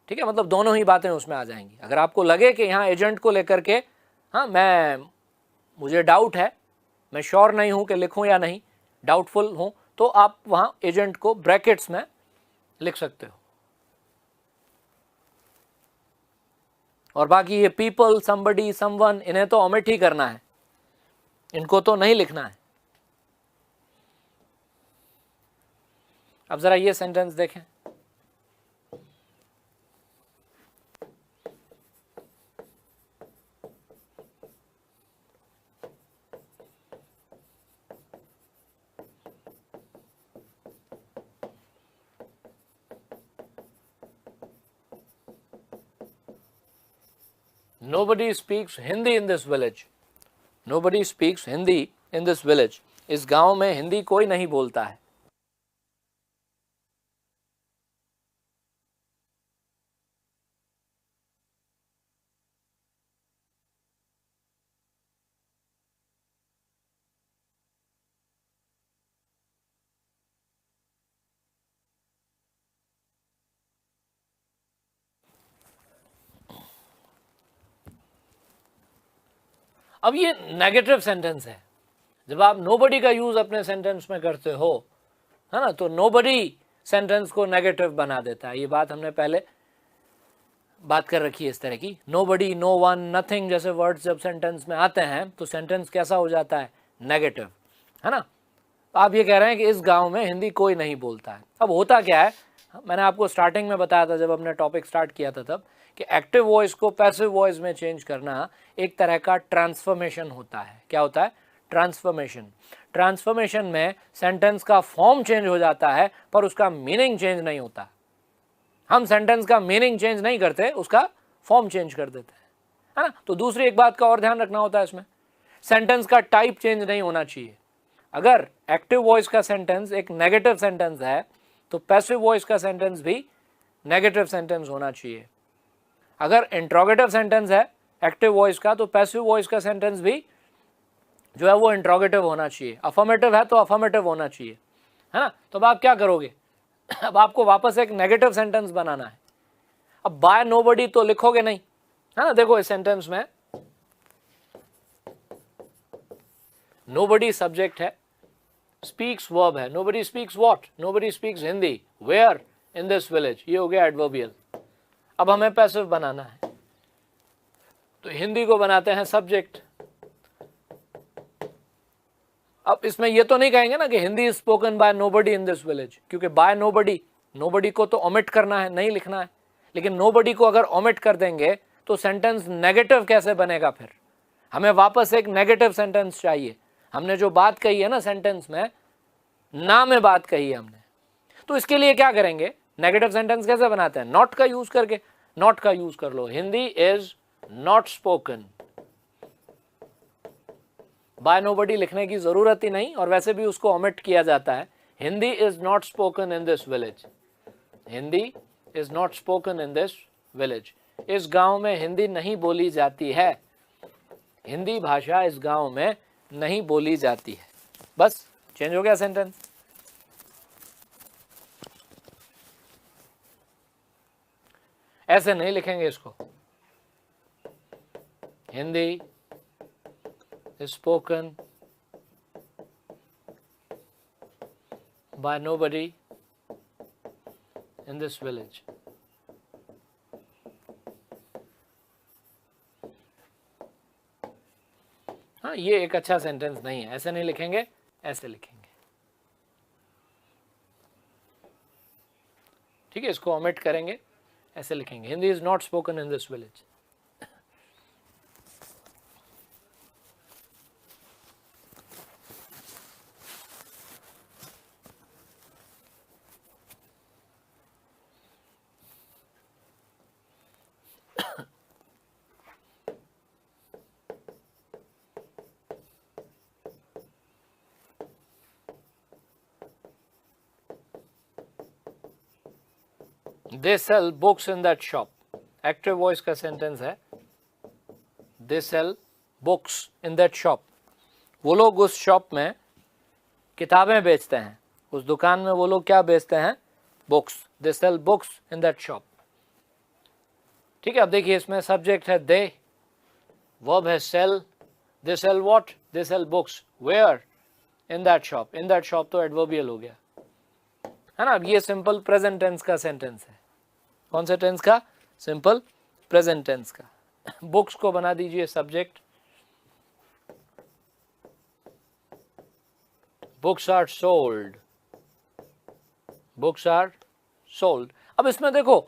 ठीक है, मतलब दोनों ही बातें उसमें आ जाएंगी। अगर आपको लगे कि यहाँ एजेंट को लेकर के हाँ मुझे डाउट है, मैं श्योर नहीं हूँ कि लिखूँ या नहीं, डाउटफुल हूँ, तो आप वहाँ एजेंट को ब्रैकेट्स में लिख सकते हो। और बाकी ये पीपल, समबडी, समवन, इन्हें तो ओमिट ही करना है, इनको तो नहीं लिखना है। अब जरा ये सेंटेंस देखें, Nobody speaks Hindi in this village. Nobody speaks Hindi in this village. इस गांव में हिंदी कोई नहीं बोलता है। अब ये नेगेटिव सेंटेंस है। जब आप नोबडी का यूज अपने सेंटेंस में करते हो, है ना, तो नोबडी सेंटेंस को नेगेटिव बना देता है। ये बात हमने पहले बात कर रखी है इस तरह की। नोबडी, नो वन, नथिंग जैसे वर्ड्स जब सेंटेंस में आते हैं तो सेंटेंस कैसा हो जाता है, नेगेटिव, है ना। आप ये कह रहे हैं कि इस गांव में हिंदी कोई नहीं बोलता है। अब होता क्या है, मैंने आपको स्टार्टिंग में बताया था जब हमने टॉपिक स्टार्ट किया था तब, कि एक्टिव वॉइस को पैसिव वॉइस में चेंज करना एक तरह का ट्रांसफॉर्मेशन होता है। क्या होता है, ट्रांसफॉर्मेशन। ट्रांसफॉर्मेशन में सेंटेंस का फॉर्म चेंज हो जाता है पर उसका मीनिंग चेंज नहीं होता। हम सेंटेंस का मीनिंग चेंज नहीं करते, उसका फॉर्म चेंज कर देते हैं, है ना। तो दूसरी एक बात का और ध्यान रखना होता है इसमें, सेंटेंस का टाइप चेंज नहीं होना चाहिए। अगर एक्टिव वॉइस का सेंटेंस एक नेगेटिव सेंटेंस है तो पैसिव वॉइस का सेंटेंस भी नेगेटिव सेंटेंस होना चाहिए। अगर इंट्रोगेटिव सेंटेंस है एक्टिव वॉइस का तो पैसिव वॉइस का सेंटेंस भी जो है वो इंट्रोगेटिव होना चाहिए। अफर्मेटिव है तो अफर्मेटिव होना चाहिए, है ना। तो अब आप क्या करोगे, अब आपको वापस एक नेगेटिव सेंटेंस बनाना है। अब बाय नोबडी तो लिखोगे नहीं, है ना। देखो इस सेंटेंस में नोबडी सब्जेक्ट है, स्पीक्स वर्ब है, nobody speaks what, nobody speaks Hindi, where, in this village, ये हो गया एडवर्बियल। अब हमें पैसिव बनाना है तो हिंदी को बनाते हैं सब्जेक्ट। अब इसमें ये तो नहीं कहेंगे ना कि Hindi is spoken by nobody in this village, क्योंकि बाय नोबडी, नोबडी को तो ओमिट करना है, नहीं लिखना है। लेकिन नोबडी को अगर ओमिट कर देंगे तो सेंटेंस नेगेटिव कैसे बनेगा, फिर हमें वापस एक नेगेटिव सेंटेंस चाहिए। हमने जो बात कही है ना सेंटेंस में, ना में बात कही है हमने, तो इसके लिए क्या करेंगे, नेगेटिव सेंटेंस कैसे बनाते हैं, नॉट का यूज करके। नॉट का यूज कर लो, Hindi is not spoken. By nobody लिखने की जरूरत ही नहीं, और वैसे भी उसको ओमिट किया जाता है। Hindi is not spoken in this village, Hindi is not spoken in this village. इस गांव में हिंदी नहीं बोली जाती है, हिंदी भाषा इस गांव में नहीं बोली जाती है। बस चेंज हो गया सेंटेंस। ऐसे नहीं लिखेंगे इसको, Hindi is spoken by nobody in this village. हाँ, ये एक अच्छा सेंटेंस नहीं है, ऐसे नहीं लिखेंगे, ऐसे लिखेंगे। ठीक है, इसको ओमिट करेंगे, ऐसे लिखेंगे, Hindi is not spoken in this village. They sell books in that shop. Active voice का सेंटेंस है, they sell books in that shop. वो लोग उस शॉप में किताबें बेचते हैं, उस दुकान में वो लोग क्या बेचते हैं, books. they sell books in that shop. ठीक है, अब देखिए इसमें सब्जेक्ट है they, वर्ब है sell, they sell what, they sell books, where, in that shop. in that shop तो एडवर्बियल हो गया, है ना। अब ये सिंपल प्रेजेंट टेंस का सेंटेंस है। कौन से टेंस का, सिंपल प्रेजेंट टेंस का। बुक्स को बना दीजिए subject, books are sold, books are sold. अब इसमें देखो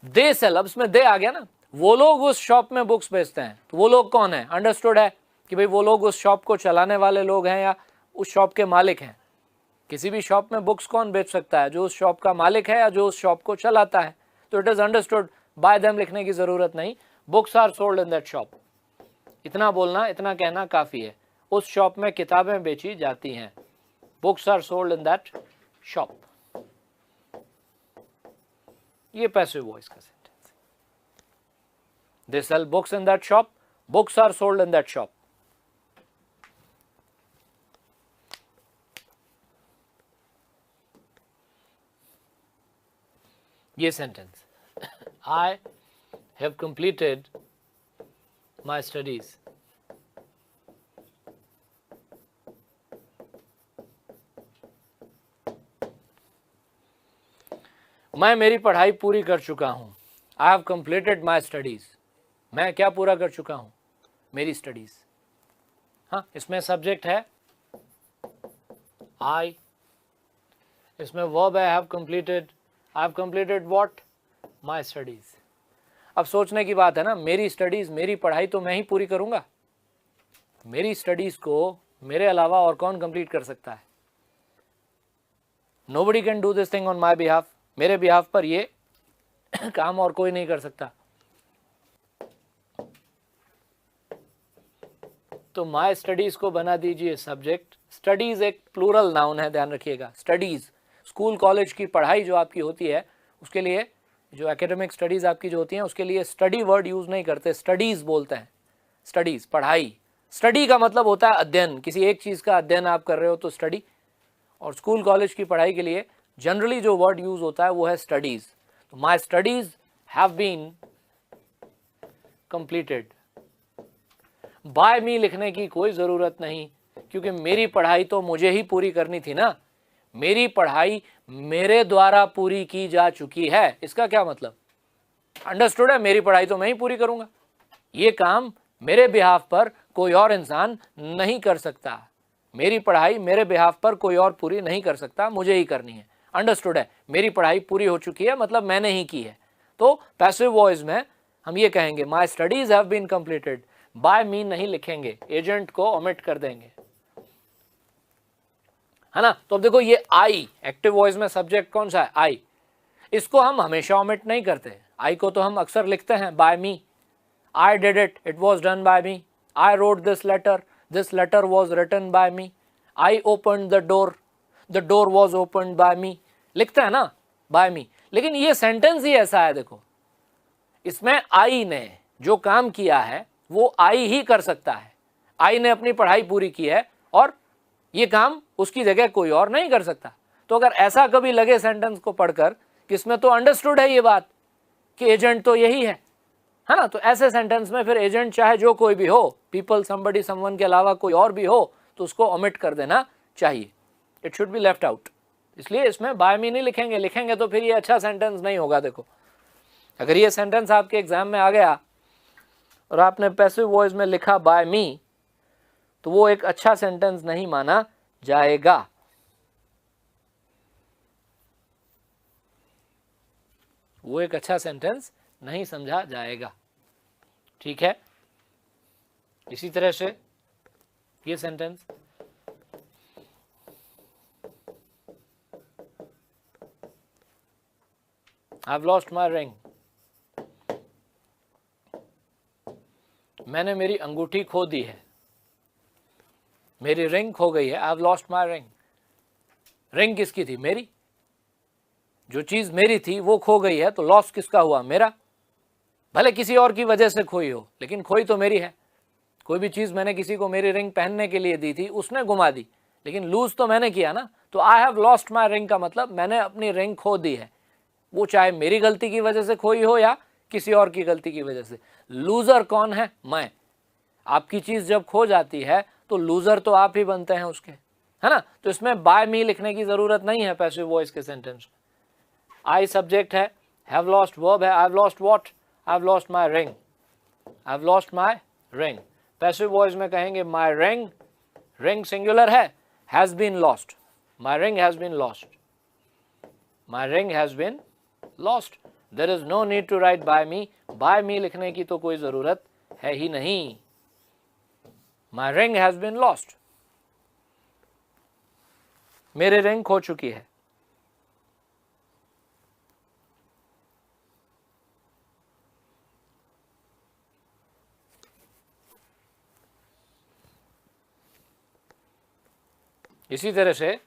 दे सेल, अब इसमें दे आ गया ना, वो लोग उस शॉप में बुक्स बेचते हैं, तो वो लोग कौन है, अंडरस्टूड है कि भाई वो लोग उस शॉप को चलाने वाले लोग हैं या उस शॉप के मालिक हैं। किसी भी शॉप में बुक्स कौन बेच सकता है, जो उस शॉप का मालिक है या जो उस शॉप को चलाता है। तो it is understood, by them लिखने की जरूरत नहीं, books are sold in that shop. इतना बोलना, इतना कहना काफी है, उस शॉप में किताबें बेची जाती हैं, books are sold in that shop. ये पैसिव वॉइस का sentence, they sell books in that shop, books are sold in that shop. ये sentence, I have completed my studies. मैं मेरी पढ़ाई पूरी कर चुका हूं। I have completed my studies, मैं क्या पूरा कर चुका हूं, मेरी स्टडीज। हाँ, इसमें सब्जेक्ट है आई, इसमें वर्ब है have completed what, my studies. अब सोचने की बात है ना, मेरी स्टडीज, मेरी पढ़ाई तो मैं ही पूरी करूंगा, मेरी स्टडीज को मेरे अलावा और कौन कंप्लीट कर सकता है? Nobody can do this thing on my behalf, मेरे बिहाफ पर ये काम और कोई नहीं कर सकता। तो माई स्टडीज को बना दीजिए सब्जेक्ट। स्टडीज एक प्लूरल नाउन है, ध्यान रखिएगा। स्टडीज, स्कूल कॉलेज की पढ़ाई जो आपकी होती है, उसके लिए जो एकेडमिक स्टडीज आपकी जो होती हैं, उसके लिए स्टडी वर्ड यूज नहीं करते, स्टडीज बोलते हैं। स्टडीज, पढ़ाई। स्टडी का मतलब होता है अध्ययन, किसी एक चीज का अध्ययन आप कर रहे हो तो स्टडी। और स्कूल कॉलेज की पढ़ाई के लिए जनरली जो वर्ड यूज होता है वो है स्टडीज। तो my studies have been completed. By me लिखने की कोई जरूरत नहीं, क्योंकि मेरी पढ़ाई तो मुझे ही पूरी करनी थी ना, मेरी पढ़ाई मेरे द्वारा पूरी की जा चुकी है। इसका क्या मतलब? अंडरस्टूड है, मेरी पढ़ाई तो मैं ही पूरी करूंगा, ये काम मेरे बिहाफ पर कोई और इंसान नहीं कर सकता, मेरी पढ़ाई मेरे बिहाफ पर कोई और पूरी नहीं कर सकता, मुझे ही करनी है। अंडरस्टूड है, मेरी पढ़ाई पूरी हो चुकी है, मतलब मैंने ही की है। तो पैसिव वॉइस में हम ये कहेंगे my studies have been completed. By me नहीं लिखेंगे, एजेंट को ओमिट कर देंगे, है ना। तो अब देखो ये आई, एक्टिव वॉइस में सब्जेक्ट कौन सा है? आई। इसको हम हमेशा ओमिट नहीं करते, आई को तो हम अक्सर लिखते हैं by me. I did it, it was done by me. I wrote this letter was written by me. I opened the door was opened by me. लिखते हैं ना बाय मी, लेकिन ये सेंटेंस ही ऐसा है, देखो इसमें आई ने जो काम किया है वो आई ही कर सकता है। आई ने अपनी पढ़ाई पूरी की है और ये काम उसकी जगह कोई और नहीं कर सकता। तो अगर ऐसा कभी लगे सेंटेंस को पढ़कर कि इसमें तो अंडरस्टूड है ये बात कि एजेंट तो यही है ना, तो ऐसे सेंटेंस में फिर एजेंट चाहे जो कोई भी हो, पीपल, समबडी, समवन के अलावा कोई और भी हो, तो उसको ओमिट कर देना चाहिए। It should be left out. इसलिए इसमें बाय मी नहीं लिखेंगे, लिखेंगे तो फिर ये अच्छा सेंटेंस नहीं होगा। देखो अगर ये सेंटेंस आपके एग्जाम में आ गया और आपने पैसिव वॉइस में लिखा बाय मी, तो वो एक अच्छा सेंटेंस नहीं माना जाएगा। वो एक अच्छा सेंटेंस नहीं समझा जाएगा, ठीक है। इसी तरह से ये sentence, I have lost my ring, मैंने मेरी अंगूठी खो दी है, मेरी रिंग खो गई है। I have lost my ring. Ring किसकी थी? मेरी। जो चीज मेरी थी वो खो गई है, तो लॉस किसका हुआ? मेरा। भले किसी और की वजह से खोई हो, लेकिन खोई तो मेरी है। कोई भी चीज मैंने किसी को मेरी रिंग पहनने के लिए दी थी, उसने गुमा दी, लेकिन लूज तो मैंने किया ना। तो आई हैव लॉस्ट माई रिंग का मतलब मैंने अपनी रिंग खो दी है, वो चाहे मेरी गलती की वजह से खोई हो या किसी और की गलती की वजह से। लूजर कौन है? मैं। आपकी चीज जब खो जाती है तो लूजर तो आप ही बनते हैं उसके, है ना। तो इसमें बाय मी लिखने की जरूरत नहीं है पैसिव वॉइस के सेंटेंस। आई सब्जेक्ट है, हैव लॉस्ट वर्ब है, I have lost what? I have lost my ring, I have lost my ring. Passive voice में कहेंगे माई रिंग, रिंग सिंगुलर है, has been lost, my ring has been lost, my ring has been lost. There is no need to write by me. By me लिखने की तो कोई जरूरत है ही नहीं। माई रिंग हैज बीन लॉस्ट, मेरी रिंग खो चुकी है। इसी तरह से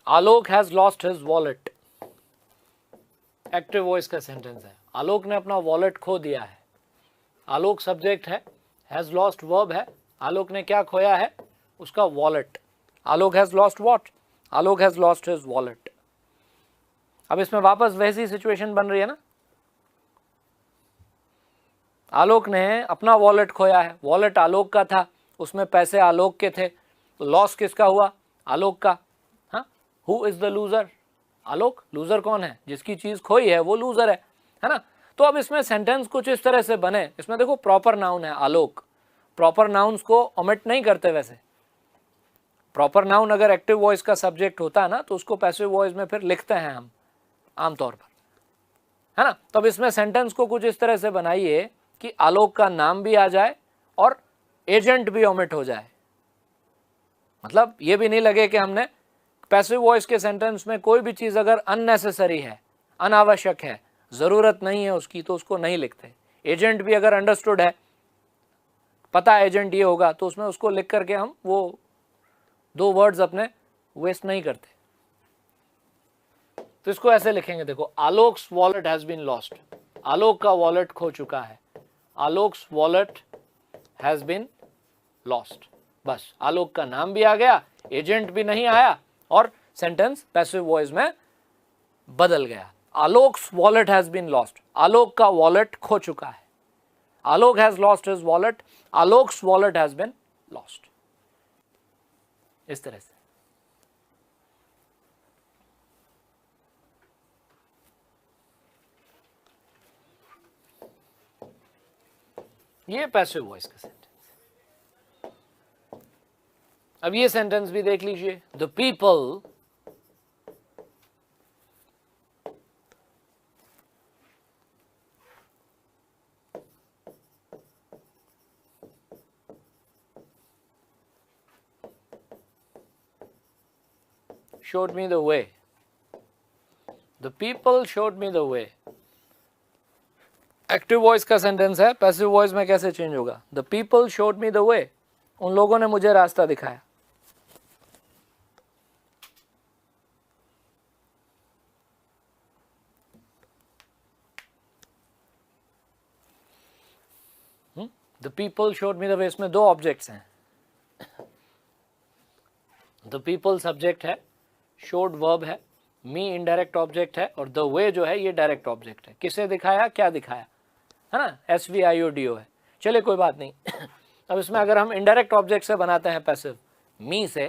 Alok has lost his wallet, active voice का सेंटेंस है। आलोक ने अपना वॉलेट खो दिया है। आलोक सब्जेक्ट है, हैज लॉस्ट वर्ब है। आलोक ने क्या खोया है? उसका wallet. Alok has lost what? Alok has lost his wallet. अब इसमें वापस वैसी सिचुएशन बन रही है ना, आलोक ने अपना वॉलेट खोया है, वॉलेट आलोक का था, उसमें पैसे आलोक के थे, तो लॉस किसका हुआ? आलोक का। हाँ, who is the loser? Alok. Loser कौन है? जिसकी चीज खोई है वो लूजर है ना। तो अब इसमें सेंटेंस कुछ इस तरह से बने, इसमें देखो प्रॉपर नाउन है आलोक, प्रॉपर नाउन्स को ओमिट नहीं करते वैसे। प्रॉपर नाउन अगर एक्टिव वॉइस का सब्जेक्ट होता है ना तो उसको पैसिव वॉइस में फिर लिखते हैं हम आमतौर पर, है ना। तो अब इसमें सेंटेंस को कुछ इस तरह से बनाइए कि आलोक का नाम भी आ जाए और एजेंट भी ओमिट हो जाए। मतलब ये भी नहीं लगे कि हमने पैसिव वॉइस के सेंटेंस में कोई भी चीज अगर अननेसेसरी है, अनावश्यक है, जरूरत नहीं है उसकी, तो उसको नहीं लिखते। एजेंट भी अगर अंडरस्टूड है, पता है एजेंट ये होगा, तो उसमें उसको लिख करके हम वो 2 वर्ड्स अपने वेस्ट नहीं करते। तो इसको ऐसे लिखेंगे, देखो, Alok's wallet has been lost. Alok का वॉलेट खो चुका है। Alok's wallet has been lost. बस आलोक का नाम भी आ गया, एजेंट भी नहीं आया और सेंटेंस पैसिव वॉइस में बदल गया। Alok's wallet has been lost. Alok का वॉलेट खो चुका है। Alok has lost his wallet. Alok's wallet has been lost. इस तरह से। ये पैसिव वॉइस का सेंटेंस। अब ये सेंटेंस भी देख लीजिए। The people showed me the way. The people showed me the way. Active voice का सेंटेंस है, पैसिव वॉइस में कैसे चेंज होगा? The people showed me the वे। उन लोगों ने मुझे रास्ता दिखाया। The people showed me the वे, इसमें 2 ऑब्जेक्ट्स हैं। द पीपल सब्जेक्ट है, शोड वर्ब है, मी इनडायरेक्ट ऑब्जेक्ट है और द वे जो है ये डायरेक्ट ऑब्जेक्ट है। किसे दिखाया, क्या दिखाया, है ना, SVIODO है। चलिए कोई बात नहीं। अब इसमें अगर हम इनडायरेक्ट ऑब्जेक्ट से बनाते हैं पैसिव, मी से,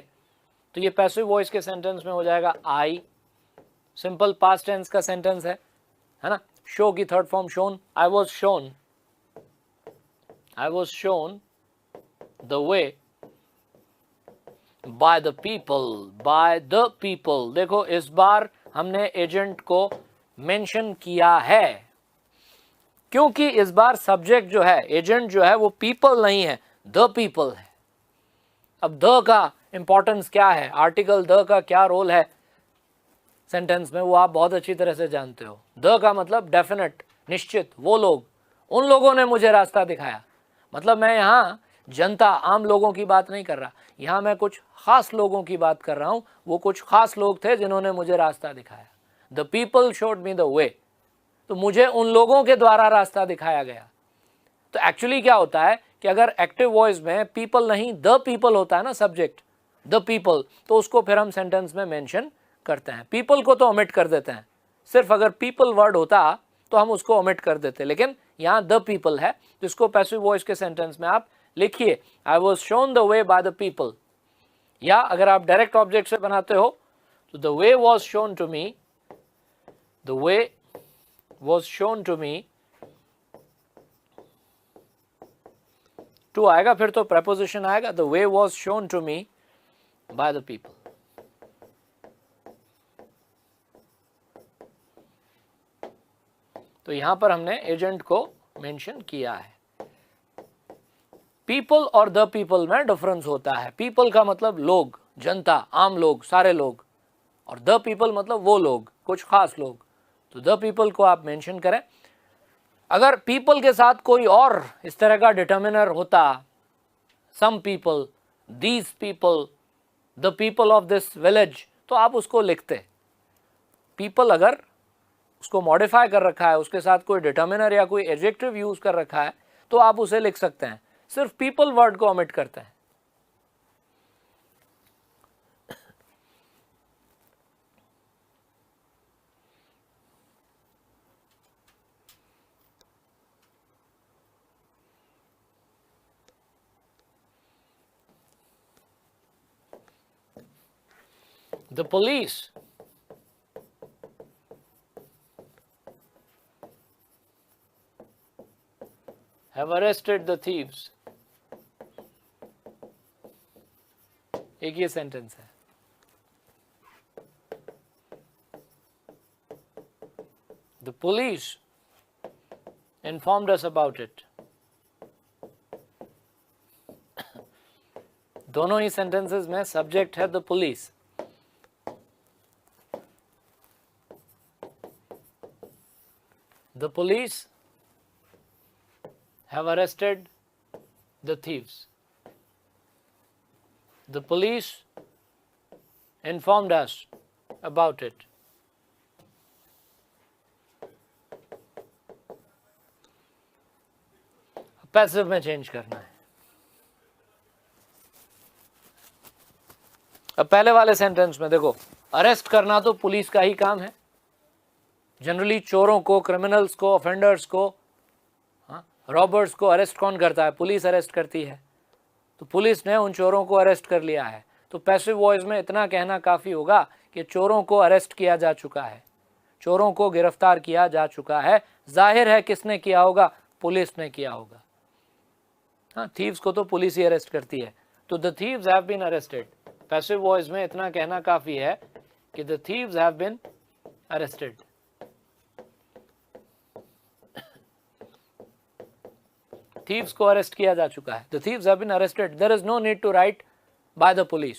तो ये पैसिव वॉइस के सेंटेंस में हो जाएगा आई। सिंपल पास्ट टेंस का सेंटेंस है ना। शो की third form shown. I was shown, I was shown the way by the people, bye the people. देखो इस बार हमने एजेंट को मेंशन किया है, क्योंकि इस बार सब्जेक्ट जो है, एजेंट जो है, वो पीपल नहीं है, द पीपल है। अब द का इंपॉर्टेंस क्या है, आर्टिकल द का क्या रोल है सेंटेंस में, वो आप बहुत अच्छी तरह से जानते हो। द का मतलब डेफिनेट, निश्चित, वो लोग, उन लोगों ने मुझे रास्ता दिखाया। मतलब मैं यहाँ जनता, आम लोगों की बात नहीं कर रहा, यहाँ मैं कुछ खास लोगों की बात कर रहा हूँ। वो कुछ खास लोग थे जिन्होंने मुझे रास्ता दिखाया। The people showed me the वे, तो मुझे उन लोगों के द्वारा रास्ता दिखाया गया। तो एक्चुअली क्या होता है कि अगर एक्टिव वॉइस में पीपल नहीं द पीपल होता है ना, सब्जेक्ट द पीपल, तो उसको फिर हम सेंटेंस में मेंशन करते हैं। पीपल को तो ओमिट कर देते हैं, सिर्फ अगर पीपल वर्ड होता तो हम उसको ओमिट कर देते, लेकिन यहाँ द पीपल है, जिसको पैसिव वॉइस के सेंटेंस में आप लिखिए, I was shown the way by the people. या अगर आप डायरेक्ट ऑब्जेक्ट से बनाते हो तो the way was shown to me, the way was shown to me, to आएगा फिर तो preposition आएगा, the way was shown to me by the people. तो यहां पर हमने एजेंट को मेंशन किया है। पीपल और द पीपल में डिफरेंस होता है। पीपल का मतलब लोग, जनता, आम लोग, सारे लोग, और द पीपल मतलब वो लोग, कुछ खास लोग। तो द पीपल को आप मेंशन करें। अगर पीपल के साथ कोई और इस तरह का डिटर्मिनर होता, some people, these people, the people of this village, तो आप उसको लिखते। पीपल अगर उसको मॉडिफाई कर रखा है, उसके साथ कोई डिटर्मिनर या कोई एडजेक्टिव यूज कर रखा है, तो आप उसे लिख सकते हैं। सिर्फ पीपल वर्ड को ओमिट करते हैं। The police have arrested the thieves. एक ये सेंटेंस है. The police informed us about it. दोनों ही सेंटेंसेस में सब्जेक्ट है the police. The police have arrested the thieves. The police informed us about it. Passive में चेंज करना है. अब पहले वाले सेंटेंस में देखो, अरेस्ट करना तो पुलिस का ही काम है. जनरली चोरों को, क्रिमिनल्स को, ऑफेंडर्स को, रॉबर्स को अरेस्ट कौन करता है? पुलिस अरेस्ट करती है. तो पुलिस ने उन चोरों को अरेस्ट कर लिया है. तो पैसिव वॉइस में इतना कहना काफ़ी होगा कि चोरों को अरेस्ट किया जा चुका है, चोरों को गिरफ्तार किया जा चुका है. जाहिर है किसने किया होगा? पुलिस ने किया होगा. हाँ, थीव्स को तो पुलिस ही अरेस्ट करती है. तो the thieves have been arrested. Passive voice में इतना कहना काफ़ी है कि the thieves have been arrested. Thieves को अरेस्ट किया जा चुका है. The thieves have been arrested. There is no need to write by the police.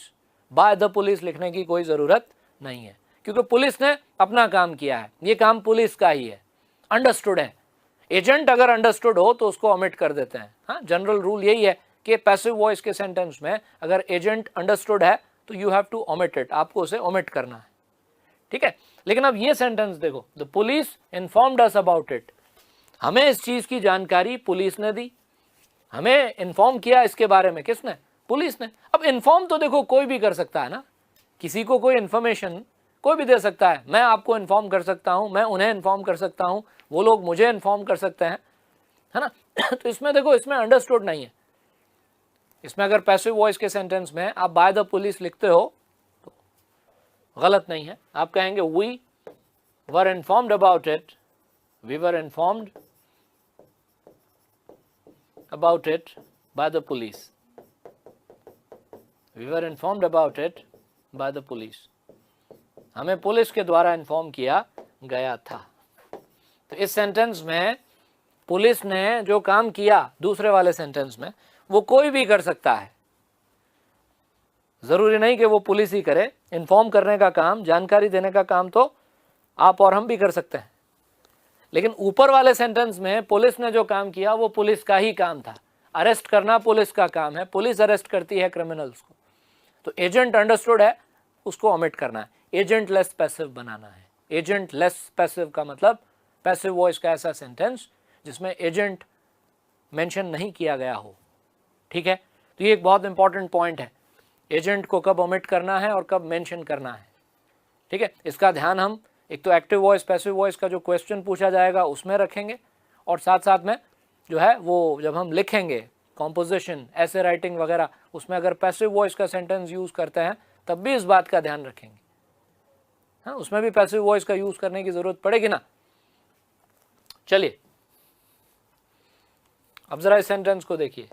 By the police लिखने की कोई ज़रूरत नहीं है, क्योंकि पुलिस ने अपना काम किया है. ये काम पुलिस का ही है. अंडरस्टूड है. एजेंट अगर अंडरस्टूड हो तो उसको ओमिट कर देते हैं. हाँ, जनरल रूल यही है कि पैसिव वॉइस के सेंटेंस में अगर एजेंट अंडरस्टूड है तो you have to omit it. आपको उसे ओमिट करना है. ठीक है. लेकिन अब ये सेंटेंस देखो, the police informed us about it. हमें इस चीज़ की जानकारी पुलिस ने दी. हमें इन्फॉर्म किया इसके बारे में किसने? पुलिस ने. अब इन्फॉर्म तो देखो कोई भी कर सकता है ना. किसी को कोई इन्फॉर्मेशन कोई भी दे सकता है. मैं आपको इन्फॉर्म कर सकता हूँ, मैं उन्हें इन्फॉर्म कर सकता हूँ, वो लोग मुझे इन्फॉर्म कर सकते हैं, है ना. तो इसमें देखो, इसमें अंडरस्टूड नहीं है. इसमें अगर पैसिव वॉइस के सेंटेंस में आप बाय द पुलिस लिखते हो तो गलत नहीं है. आप कहेंगे we were informed about it. We were informed about it by the police. We were informed about it by the police. हमें पुलिस के द्वारा इन्फॉर्म किया गया था. तो इस सेंटेंस में पुलिस ने जो काम किया दूसरे वाले सेंटेंस में, वो कोई भी कर सकता है. ज़रूरी नहीं कि वो पुलिस ही करे. इन्फॉर्म करने का काम, जानकारी देने का काम तो आप और हम भी कर सकते हैं. लेकिन ऊपर वाले सेंटेंस में पुलिस ने जो काम किया वो पुलिस का ही काम था. अरेस्ट करना पुलिस का काम है. पुलिस अरेस्ट करती है क्रिमिनल्स को. तो एजेंट अंडरस्टूड है, उसको ओमिट करना है. एजेंट लेस पैसिव बनाना है. एजेंट लेस पैसिव का मतलब पैसिव वॉइस का ऐसा सेंटेंस जिसमें एजेंट मेंशन नहीं किया गया हो. ठीक है. तो ये एक बहुत इंपॉर्टेंट पॉइंट है. एजेंट को कब ओमिट करना है और कब मेंशन करना है. ठीक है. इसका ध्यान हम एक तो एक्टिव वॉइस पैसिव वॉइस का जो क्वेश्चन पूछा जाएगा उसमें रखेंगे, और साथ साथ में जो है वो जब हम लिखेंगे कॉम्पोजिशन, ऐसे राइटिंग वगैरह, उसमें अगर पैसिव वॉइस का सेंटेंस यूज़ करते हैं तब भी इस बात का ध्यान रखेंगे. हाँ, उसमें भी पैसिव वॉइस का यूज़ करने की ज़रूरत पड़ेगी ना. चलिए अब ज़रा इस सेंटेंस को देखिए.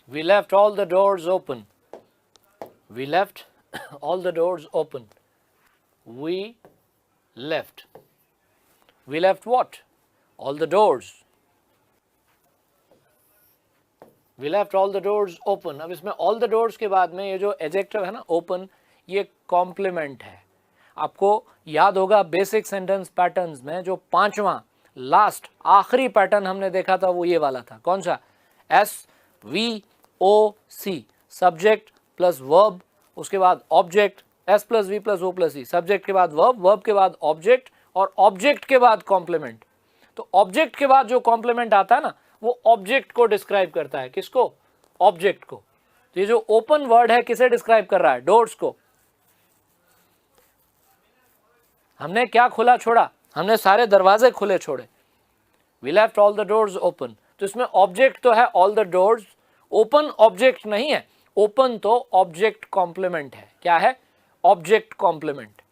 We left all the doors open. We left all the doors open. We left. We left what? All the doors. We left all the doors open. अब इसमें all the doors के बाद में ये जो adjective है ना, open, ये complement है. आपको याद होगा बेसिक सेंटेंस पैटर्न्स में जो पांचवा लास्ट आखिरी पैटर्न हमने देखा था वो ये वाला था. कौन सा? SVOC, सब्जेक्ट प्लस वर्ब, उसके बाद object, S plus V plus O plus E, subject के बाद वर्ब, वर्ब के बाद ऑब्जेक्ट, और ऑब्जेक्ट के बाद कॉम्प्लीमेंट. तो ऑब्जेक्ट के बाद जो कॉम्प्लीमेंट आता है ना, वो ऑब्जेक्ट को डिस्क्राइब करता है. किसको? ऑब्जेक्ट को. तो ये जो ओपन वर्ड है किसे डिस्क्राइब कर रहा है? डोर्स को। हमने क्या खुला छोड़ा? हमने सारे दरवाजे खुले छोड़े। We left all the doors open. तो इसमें ऑब्जेक्ट तो है all the doors, open object नहीं है। ओपन तो ऑब्जेक्ट कॉम्प्लीमेंट है। क्या है? Object complement.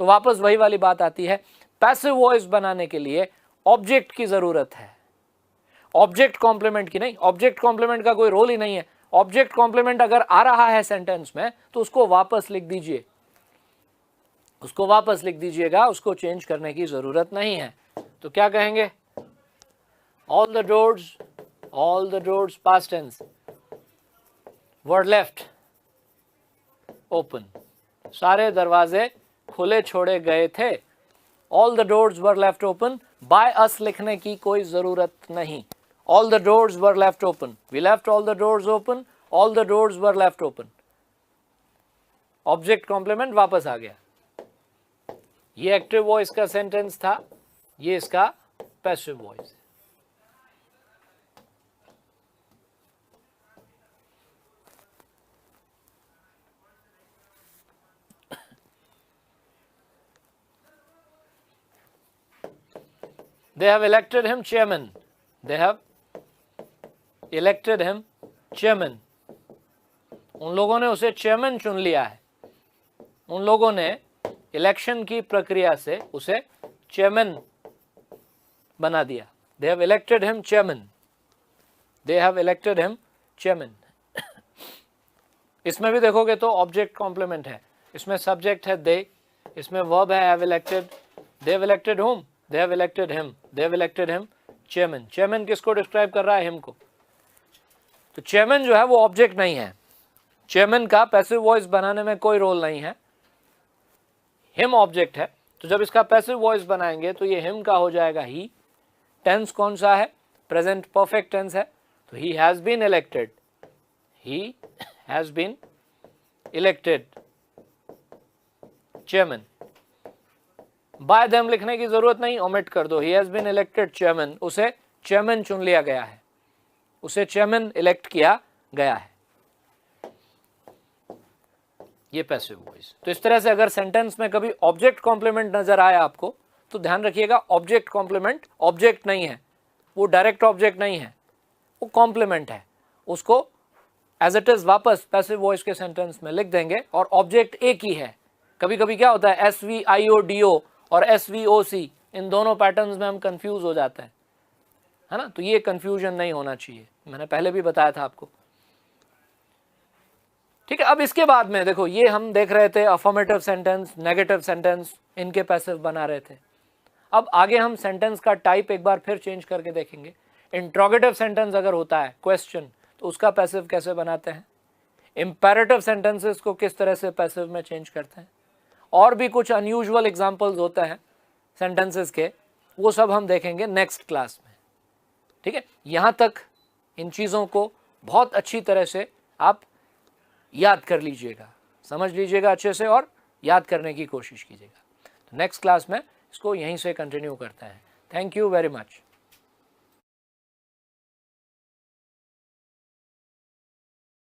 तो वापस वही वाली बात आती है, पैसिव वॉइस बनाने के लिए ऑब्जेक्ट की जरूरत है, ऑब्जेक्ट कॉम्प्लीमेंट की नहीं। ऑब्जेक्ट कॉम्प्लीमेंट का कोई रोल ही नहीं है। ऑब्जेक्ट कॉम्प्लीमेंट अगर आ रहा है सेंटेंस में तो उसको वापस लिख दीजिए, उसको वापस लिख दीजिएगा, उसको चेंज करने की जरूरत नहीं है। तो क्या कहेंगे? All the doors past tense, were left open, सारे दरवाजे खुले छोड़े गए थे। All the doors were left open, by us लिखने की कोई जरूरत नहीं। All the doors were left open, we left all the doors open, all the doors were left open. Object complement वापस आ गया। ये एक्टिव वॉइस का सेंटेंस था, ये इसका पैसिव वॉइस है। They have elected him chairman. They have elected him chairman. उन लोगों ने उसे चेयरमैन चुन लिया है। उन लोगों ने इलेक्शन की प्रक्रिया से उसे चेयरमैन बना दिया। They have elected him chairman. They have elected him chairman. इसमें भी देखोगे तो ऑब्जेक्ट कॉम्प्लीमेंट है, इसमें सब्जेक्ट है they, इसमें वर्ब है have elected, they have elected whom? They have elected him. They have elected him chairman. Chairman किसको डिस्क्राइब कर रहा है? him को। तो chairman जो है वो ऑब्जेक्ट नहीं है। chairman का पैसिव वॉइस बनाने में कोई रोल नहीं है। him ऑब्जेक्ट है। तो जब इसका पैसिव वॉइस बनाएंगे तो ये him का हो जाएगा he। टेंस कौन सा है? प्रेजेंट परफेक्ट टेंस है। तो he has been elected. He has been elected chairman. By them लिखने की जरूरत नहीं, ओमिट कर दो। He has been elected chairman, उसे चेयरमैन चुन लिया गया है, उसे चेयरमैन इलेक्ट किया गया है। ये पैसिव वॉइस। तो इस तरह से अगर सेंटेंस में कभी ऑब्जेक्ट कॉम्प्लीमेंट नजर आए आपको तो ध्यान रखिएगा, ऑब्जेक्ट कॉम्प्लीमेंट ऑब्जेक्ट नहीं है, वो डायरेक्ट ऑब्जेक्ट नहीं है, वो कॉम्प्लीमेंट है। उसको एज इट इज वापस पैसिव वॉइस के सेंटेंस में लिख देंगे और ऑब्जेक्ट एक ही है। कभी कभी क्या होता है, SVIODO और SVOC, इन दोनों पैटर्न्स में हम कंफ्यूज हो जाते हैं, है ना। तो ये कंफ्यूजन नहीं होना चाहिए, मैंने पहले भी बताया था आपको। ठीक है, अब इसके बाद में देखो, ये हम देख रहे थे अफर्मेटिव सेंटेंस, नेगेटिव सेंटेंस, इनके पैसिव बना रहे थे। अब आगे हम सेंटेंस का टाइप एक बार फिर चेंज करके देखेंगे। इंट्रोगेटिव सेंटेंस अगर होता है क्वेश्चन, तो उसका पैसिव कैसे बनाते हैं, इंपेरेटिव सेंटेंसेस को किस तरह से पैसिव में चेंज करते हैं, और भी कुछ अनयूजुअल एग्जांपल्स होते हैं सेंटेंसेस के, वो सब हम देखेंगे नेक्स्ट क्लास में। ठीक है, यहाँ तक इन चीज़ों को बहुत अच्छी तरह से आप याद कर लीजिएगा, समझ लीजिएगा अच्छे से और याद करने की कोशिश कीजिएगा। तो नेक्स्ट क्लास में इसको यहीं से कंटिन्यू करते हैं। Thank you very much.